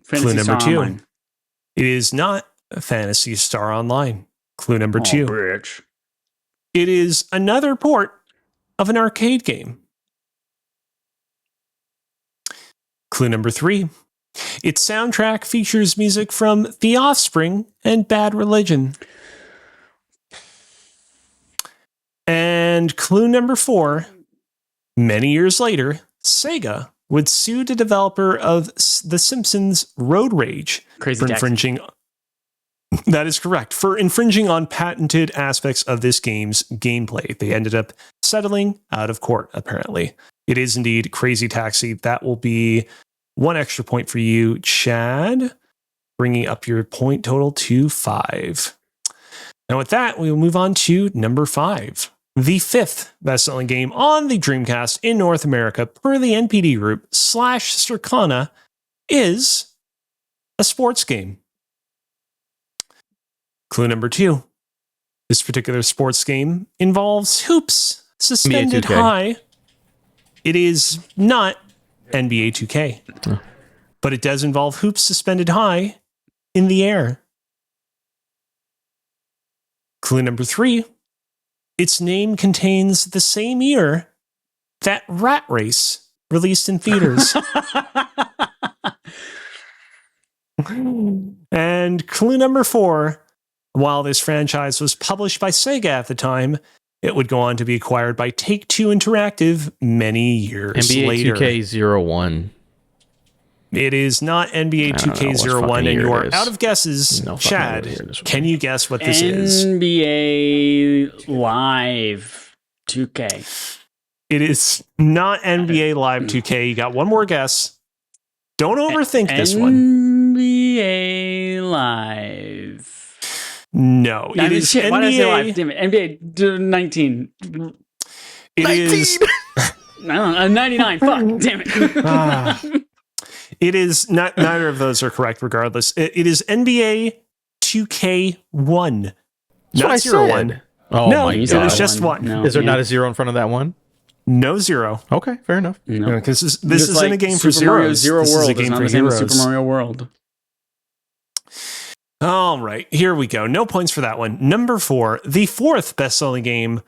Clue number 2. Online. It is not Phantasy Star Online. Clue number 2. Bitch. It is another port of an arcade game. Clue number 3. Its soundtrack features music from The Offspring and Bad Religion. And clue number 4. Many years later, Sega would sue the developer of The Simpsons Road Rage for infringing. That is correct. For infringing on patented aspects of this game's gameplay. They ended up settling out of court, apparently. It is indeed Crazy Taxi. That will be 1 extra point for you, Chad, bringing up your point total to 5. And with that, we will move on to number 5. The 5th best-selling game on the Dreamcast in North America, per the NPD Group / Circana, is a sports game. Clue number 2. This particular sports game involves hoops suspended high. It is not NBA 2K, but it does involve hoops suspended high in the air. Clue number 3. Its name contains the same year that Rat Race released in theaters. And clue number 4. While this franchise was published by Sega at the time, it would go on to be acquired by Take-Two Interactive many years later. NBA 2K01. It is not NBA 2K01, and you are out of guesses. No Chad, can you guess what this is? NBA Live 2K. It is not NBA Live 2K. You got one more guess. Don't overthink this one. NBA Live. No, it is NBA. Why did I say live? Damn it. NBA 19. It 19. Is. I don't know. 99. Fuck. Damn it. It is not. Neither of those are correct. Regardless, it is NBA 2K1. Not 01. Oh no, my God. It was just 1. No, is there not a 0 in front of that one? No 0. Okay, fair enough. No, because this isn't a game for zeros. Zero this World is a game not for the same as heroes. Super Mario World. All right, here we go. No points for that one. Number 4, the 4th best-selling game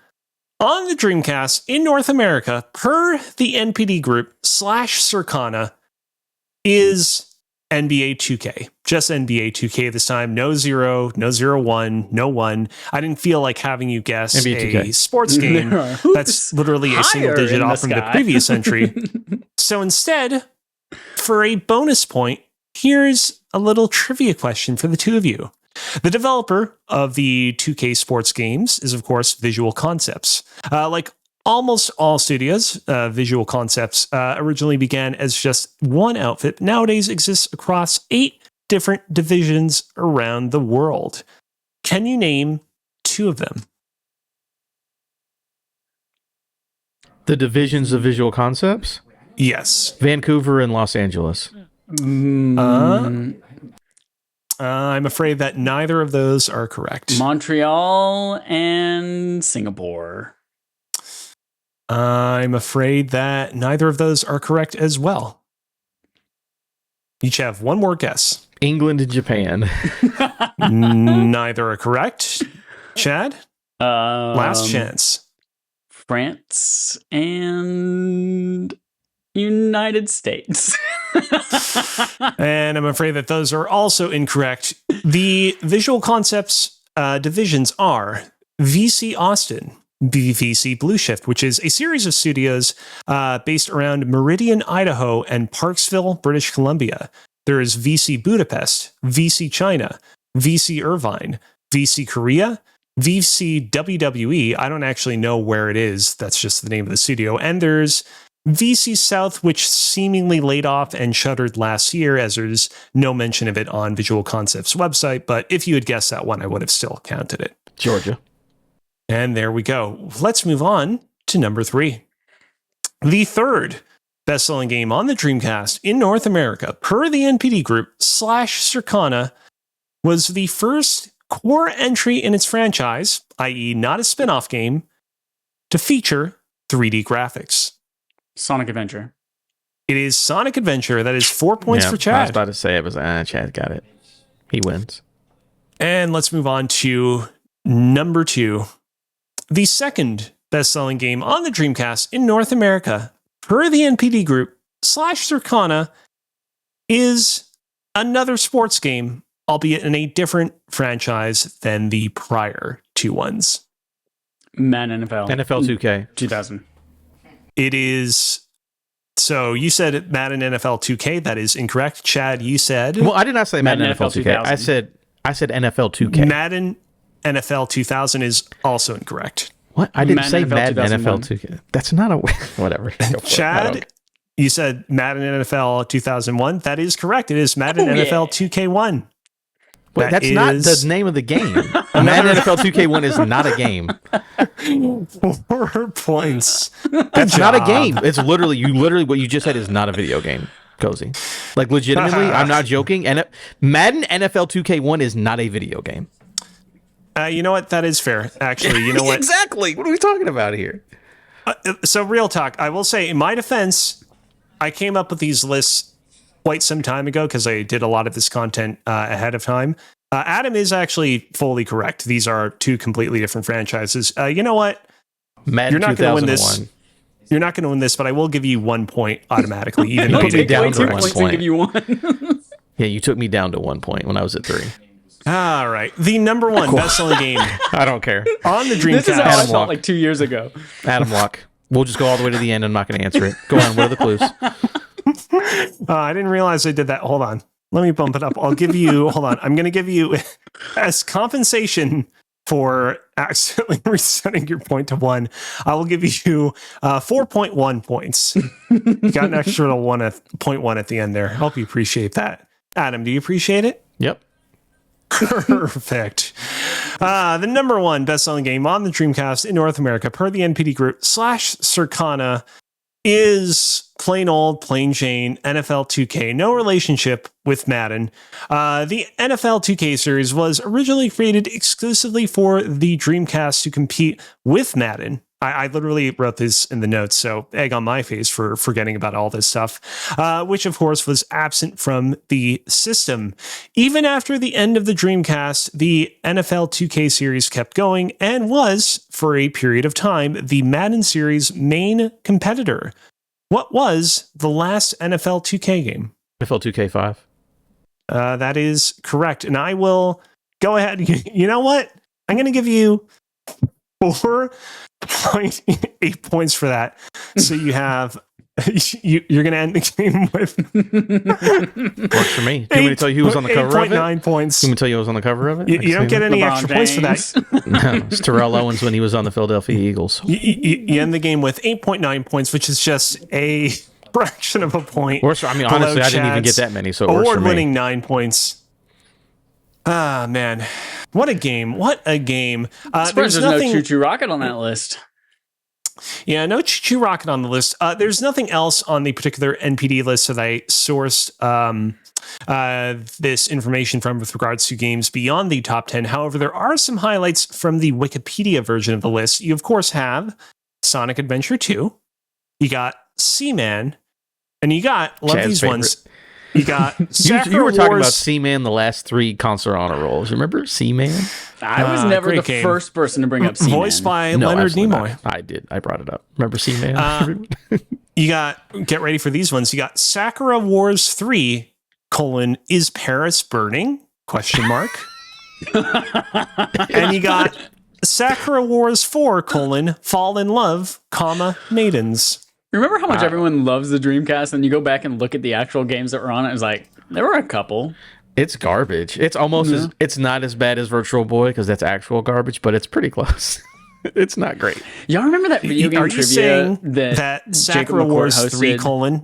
on the Dreamcast in North America, per the NPD Group / Circana, is NBA 2K. Just NBA 2K this time. No 0, no 01, no 1. I didn't feel like having you guess a sports game that's literally a single digit off from the previous entry. So instead, For a bonus point, here's a little trivia question for the two of you. The developer of the 2K sports games is, of course, Visual Concepts. Like almost all studios, Visual Concepts originally began as just one outfit, nowadays exists across 8 different divisions around the world. Can you name 2 of them? The divisions of Visual Concepts? Yes. Vancouver and Los Angeles. I'm afraid that neither of those are correct. Montreal and Singapore. I'm afraid that neither of those are correct as well. Each have one more guess. England and Japan. Neither are correct. Chad? Last chance. France and United States. And I'm afraid that those are also incorrect. The Visual Concepts divisions are VC Austin, VC Blue Shift, which is a series of studios based around Meridian, Idaho, and Parksville, British Columbia. There is VC Budapest, VC China, VC Irvine, VC Korea, VC WWE. I don't actually know where it is. That's just the name of the studio. And there's VC South, which seemingly laid off and shuttered last year, as there's no mention of it on Visual Concepts' website. But if you had guessed that one, I would have still counted it. Georgia. And there we go. Let's move on to number 3. The third best-selling game on the Dreamcast in North America, per the NPD Group / Circana, was the first core entry in its franchise, i.e. not a spin-off game, to feature 3D graphics. Sonic Adventure. It is Sonic Adventure. That is 4 points for Chad. I was about to say it was Chad got it. He wins. And let's move on to number 2. The second best-selling game on the Dreamcast in North America, per the NPD Group / Circana, is another sports game, albeit in a different franchise than the prior 2 ones. Madden NFL. NFL 2K. 2000. It is. So you said Madden NFL 2K. That is incorrect. Chad, you said. Well, I did not say Madden NFL 2K. I said NFL 2K. Madden NFL 2000 is also incorrect. What? I didn't say Madden NFL 2001. 2K. That's not a whatever. Chad, you said Madden NFL 2001. That is correct. It is Madden NFL 2K1. Wait, that's not the name of the game. Madden NFL 2K1 is not a game. 4 points. That's not a game. It's literally what you just said is not a video game, Cozy. Like legitimately, I'm not joking. And Madden NFL 2K1 is not a video game. You know what? That is fair. Actually, you know what? Exactly. What are we talking about here? So real talk. I will say, in my defense, I came up with these lists quite some time ago because I did a lot of this content ahead of time. Adam is actually fully correct. These are 2 completely different franchises. You know what? Madden You're not going to win 2001. this. You're not going to win this, but I will give you 1 point automatically. Even You though put me you down to 1 points point. and give you 1. Yeah, you took me down to 1 point when I was at 3. All right. The number 1 best-selling game I don't care. on the Dreamcast. This is how I Adam felt Walk. like 2 years ago. Adam Walk. We'll just go all the way to the end. I'm not going to answer it. Go on. What are the clues? I didn't realize I did that. Hold on. Let me bump it up. I'll give you, hold on. I'm going to give you, as compensation for accidentally resetting your point to 1, I will give you 4.1 points. You got an extra 0.1 at the end there. Hope you appreciate that. Adam, do you appreciate it? Yep. Perfect. The number 1 best-selling game on the Dreamcast in North America, per the NPD Group / Circana, is plain old, plain Jane NFL 2K. No relationship with Madden. The NFL 2K series was originally created exclusively for the Dreamcast to compete with Madden. I literally wrote this in the notes, so egg on my face for forgetting about all this stuff, which of course was absent from the system. Even after the end of the Dreamcast, the NFL 2K series kept going and was, for a period of time, the Madden series' main competitor. What was the last NFL 2K game? NFL 2K5. That is correct. And I will go ahead. You know what? I'm going to give you 4.8 points for that. So you have You're going to end the game with Works for me. Do you want me to tell you who was on the cover of it? 8.9 points. You want me to tell you who was on the cover of it? You don't get any LeBron extra points for that. No, it's Terrell Owens when he was on the Philadelphia Eagles. You end the game with 8.9 points, which is just a fraction of a point. I mean, honestly, I didn't even get that many, so it works for me. Award-winning 9 points. Ah, man. What a game. What a game. There's no Choo Choo Rocket on that list. Yeah, no Choo Choo Rocket on the list. There's nothing else on the particular NPD list that I sourced this information from with regards to games beyond the top 10. However, there are some highlights from the Wikipedia version of the list. You, of course, have Sonic Adventure 2. You got Seaman. And you got, love Chad's these favorite. ones. You got Sakura you were talking Wars. about Seaman the last 3 console honor rolls. Remember Seaman? I was never the game. first person to bring up Seaman. Voiced by No, Leonard absolutely Nimoy. not. I did. I brought it up. Remember Seaman? You got, get ready for these ones. You got Sakura Wars 3, is Paris burning? ? And you got Sakura Wars 4, fall in love, Maidens. maidens. Remember how much everyone loves the Dreamcast, and you go back and look at the actual games that were on it, it's like, there were a couple. It's garbage. It's almost it's not as bad as Virtual Boy because that's actual garbage, but it's pretty close. It's not great. Y'all remember that video game trivia that Sakura Wars 3,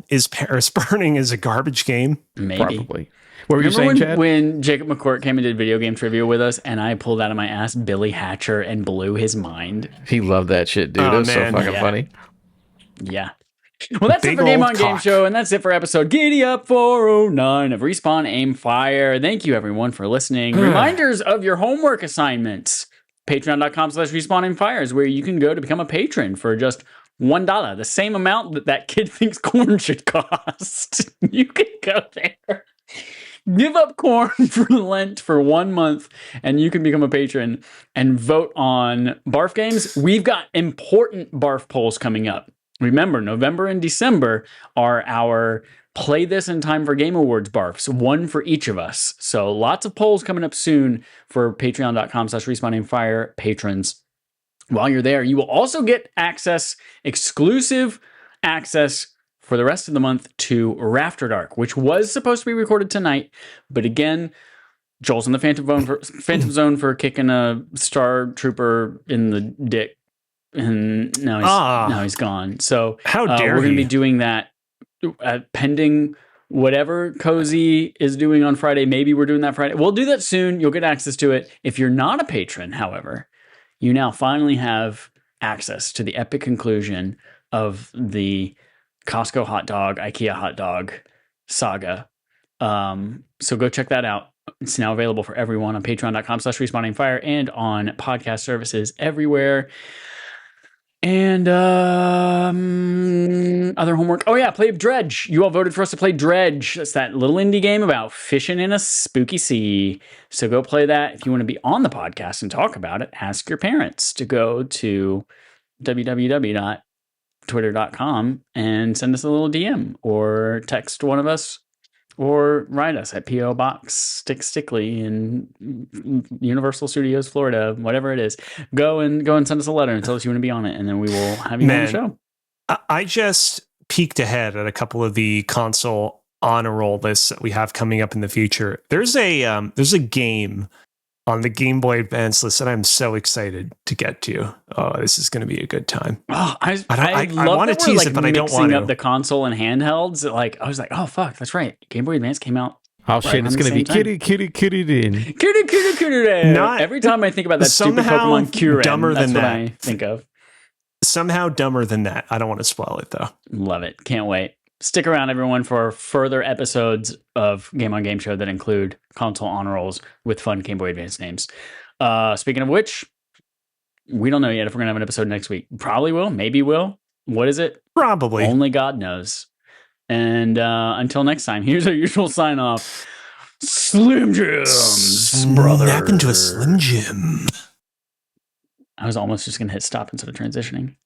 is Paris burning is a garbage game? Maybe. Probably. What were you saying, Chad? When Jacob McCourt came and did video game trivia with us, and I pulled out of my ass Billy Hatcher and blew his mind. He loved that shit, dude. It was so fucking funny. Yeah. Well, that's it for Game On Game Show, and that's it for episode Giddy Up 409 of Respawn Aim Fire. Thank you, everyone, for listening. Reminders of your homework assignments. Patreon.com/Respawn Aim Fire is where you can go to become a patron for just $1, the same amount that kid thinks corn should cost. You can go there. Give up corn for Lent for 1 month, and you can become a patron and vote on barf games. We've got important barf polls coming up. Remember, November and December are our Play This in Time for Game Awards barfs, one for each of us. So lots of polls coming up soon for patreon.com/RespawnAimFire patrons. While you're there, you will also get exclusive access for the rest of the month to Rafter Dark, which was supposed to be recorded tonight. But again, Joel's in the Phantom Zone for kicking a Star Trooper in the dick. And now he's gone. So how dare we're going to be doing that pending whatever Cozy is doing on Friday. Maybe we're doing that Friday. We'll do that soon. You'll get access to it. If you're not a patron, however, you now finally have access to the epic conclusion of the Costco hot dog, IKEA hot dog saga. So go check that out. It's now available for everyone on patreon.com/RespawnAimFire and on podcast services everywhere. And other homework. Oh yeah, play Dredge. You all voted for us to play Dredge. That's that little indie game about fishing in a spooky sea. So go play that. If you want to be on the podcast and talk about it, ask your parents to go to www.twitter.com and send us a little DM or text one of us or write us at P.O. Box Stickley in Universal Studios, Florida, whatever it is. Go and send us a letter and tell us you want to be on it, and then we will have you on the show. I just peeked ahead at a couple of the console honor roll lists that we have coming up in the future. There's a game on the Game Boy Advance list that I'm so excited to get to. Oh, this is going to be a good time. Oh, I want to tease it, but I don't want to. Up the console and handhelds. Like I was like, oh fuck, that's right. Game Boy Advance came out. Oh shit, it's going to be kitty then. Kitty then. Every time I think about that stupid Pokemon Kyurem, dumber that's than what that. I think of. Somehow dumber than that. I don't want to spoil it though. Love it. Can't wait. Stick around, everyone, for further episodes of Game on Game Show that include console honor rolls with fun Game Boy Advance names. Speaking of which, we don't know yet if we're going to have an episode next week. Probably will. Maybe will. What is it? Probably. Only God knows. And until next time, here's our usual sign off. Slim Jims, brother. Snap into a Slim Jim. I was almost just going to hit stop instead of transitioning.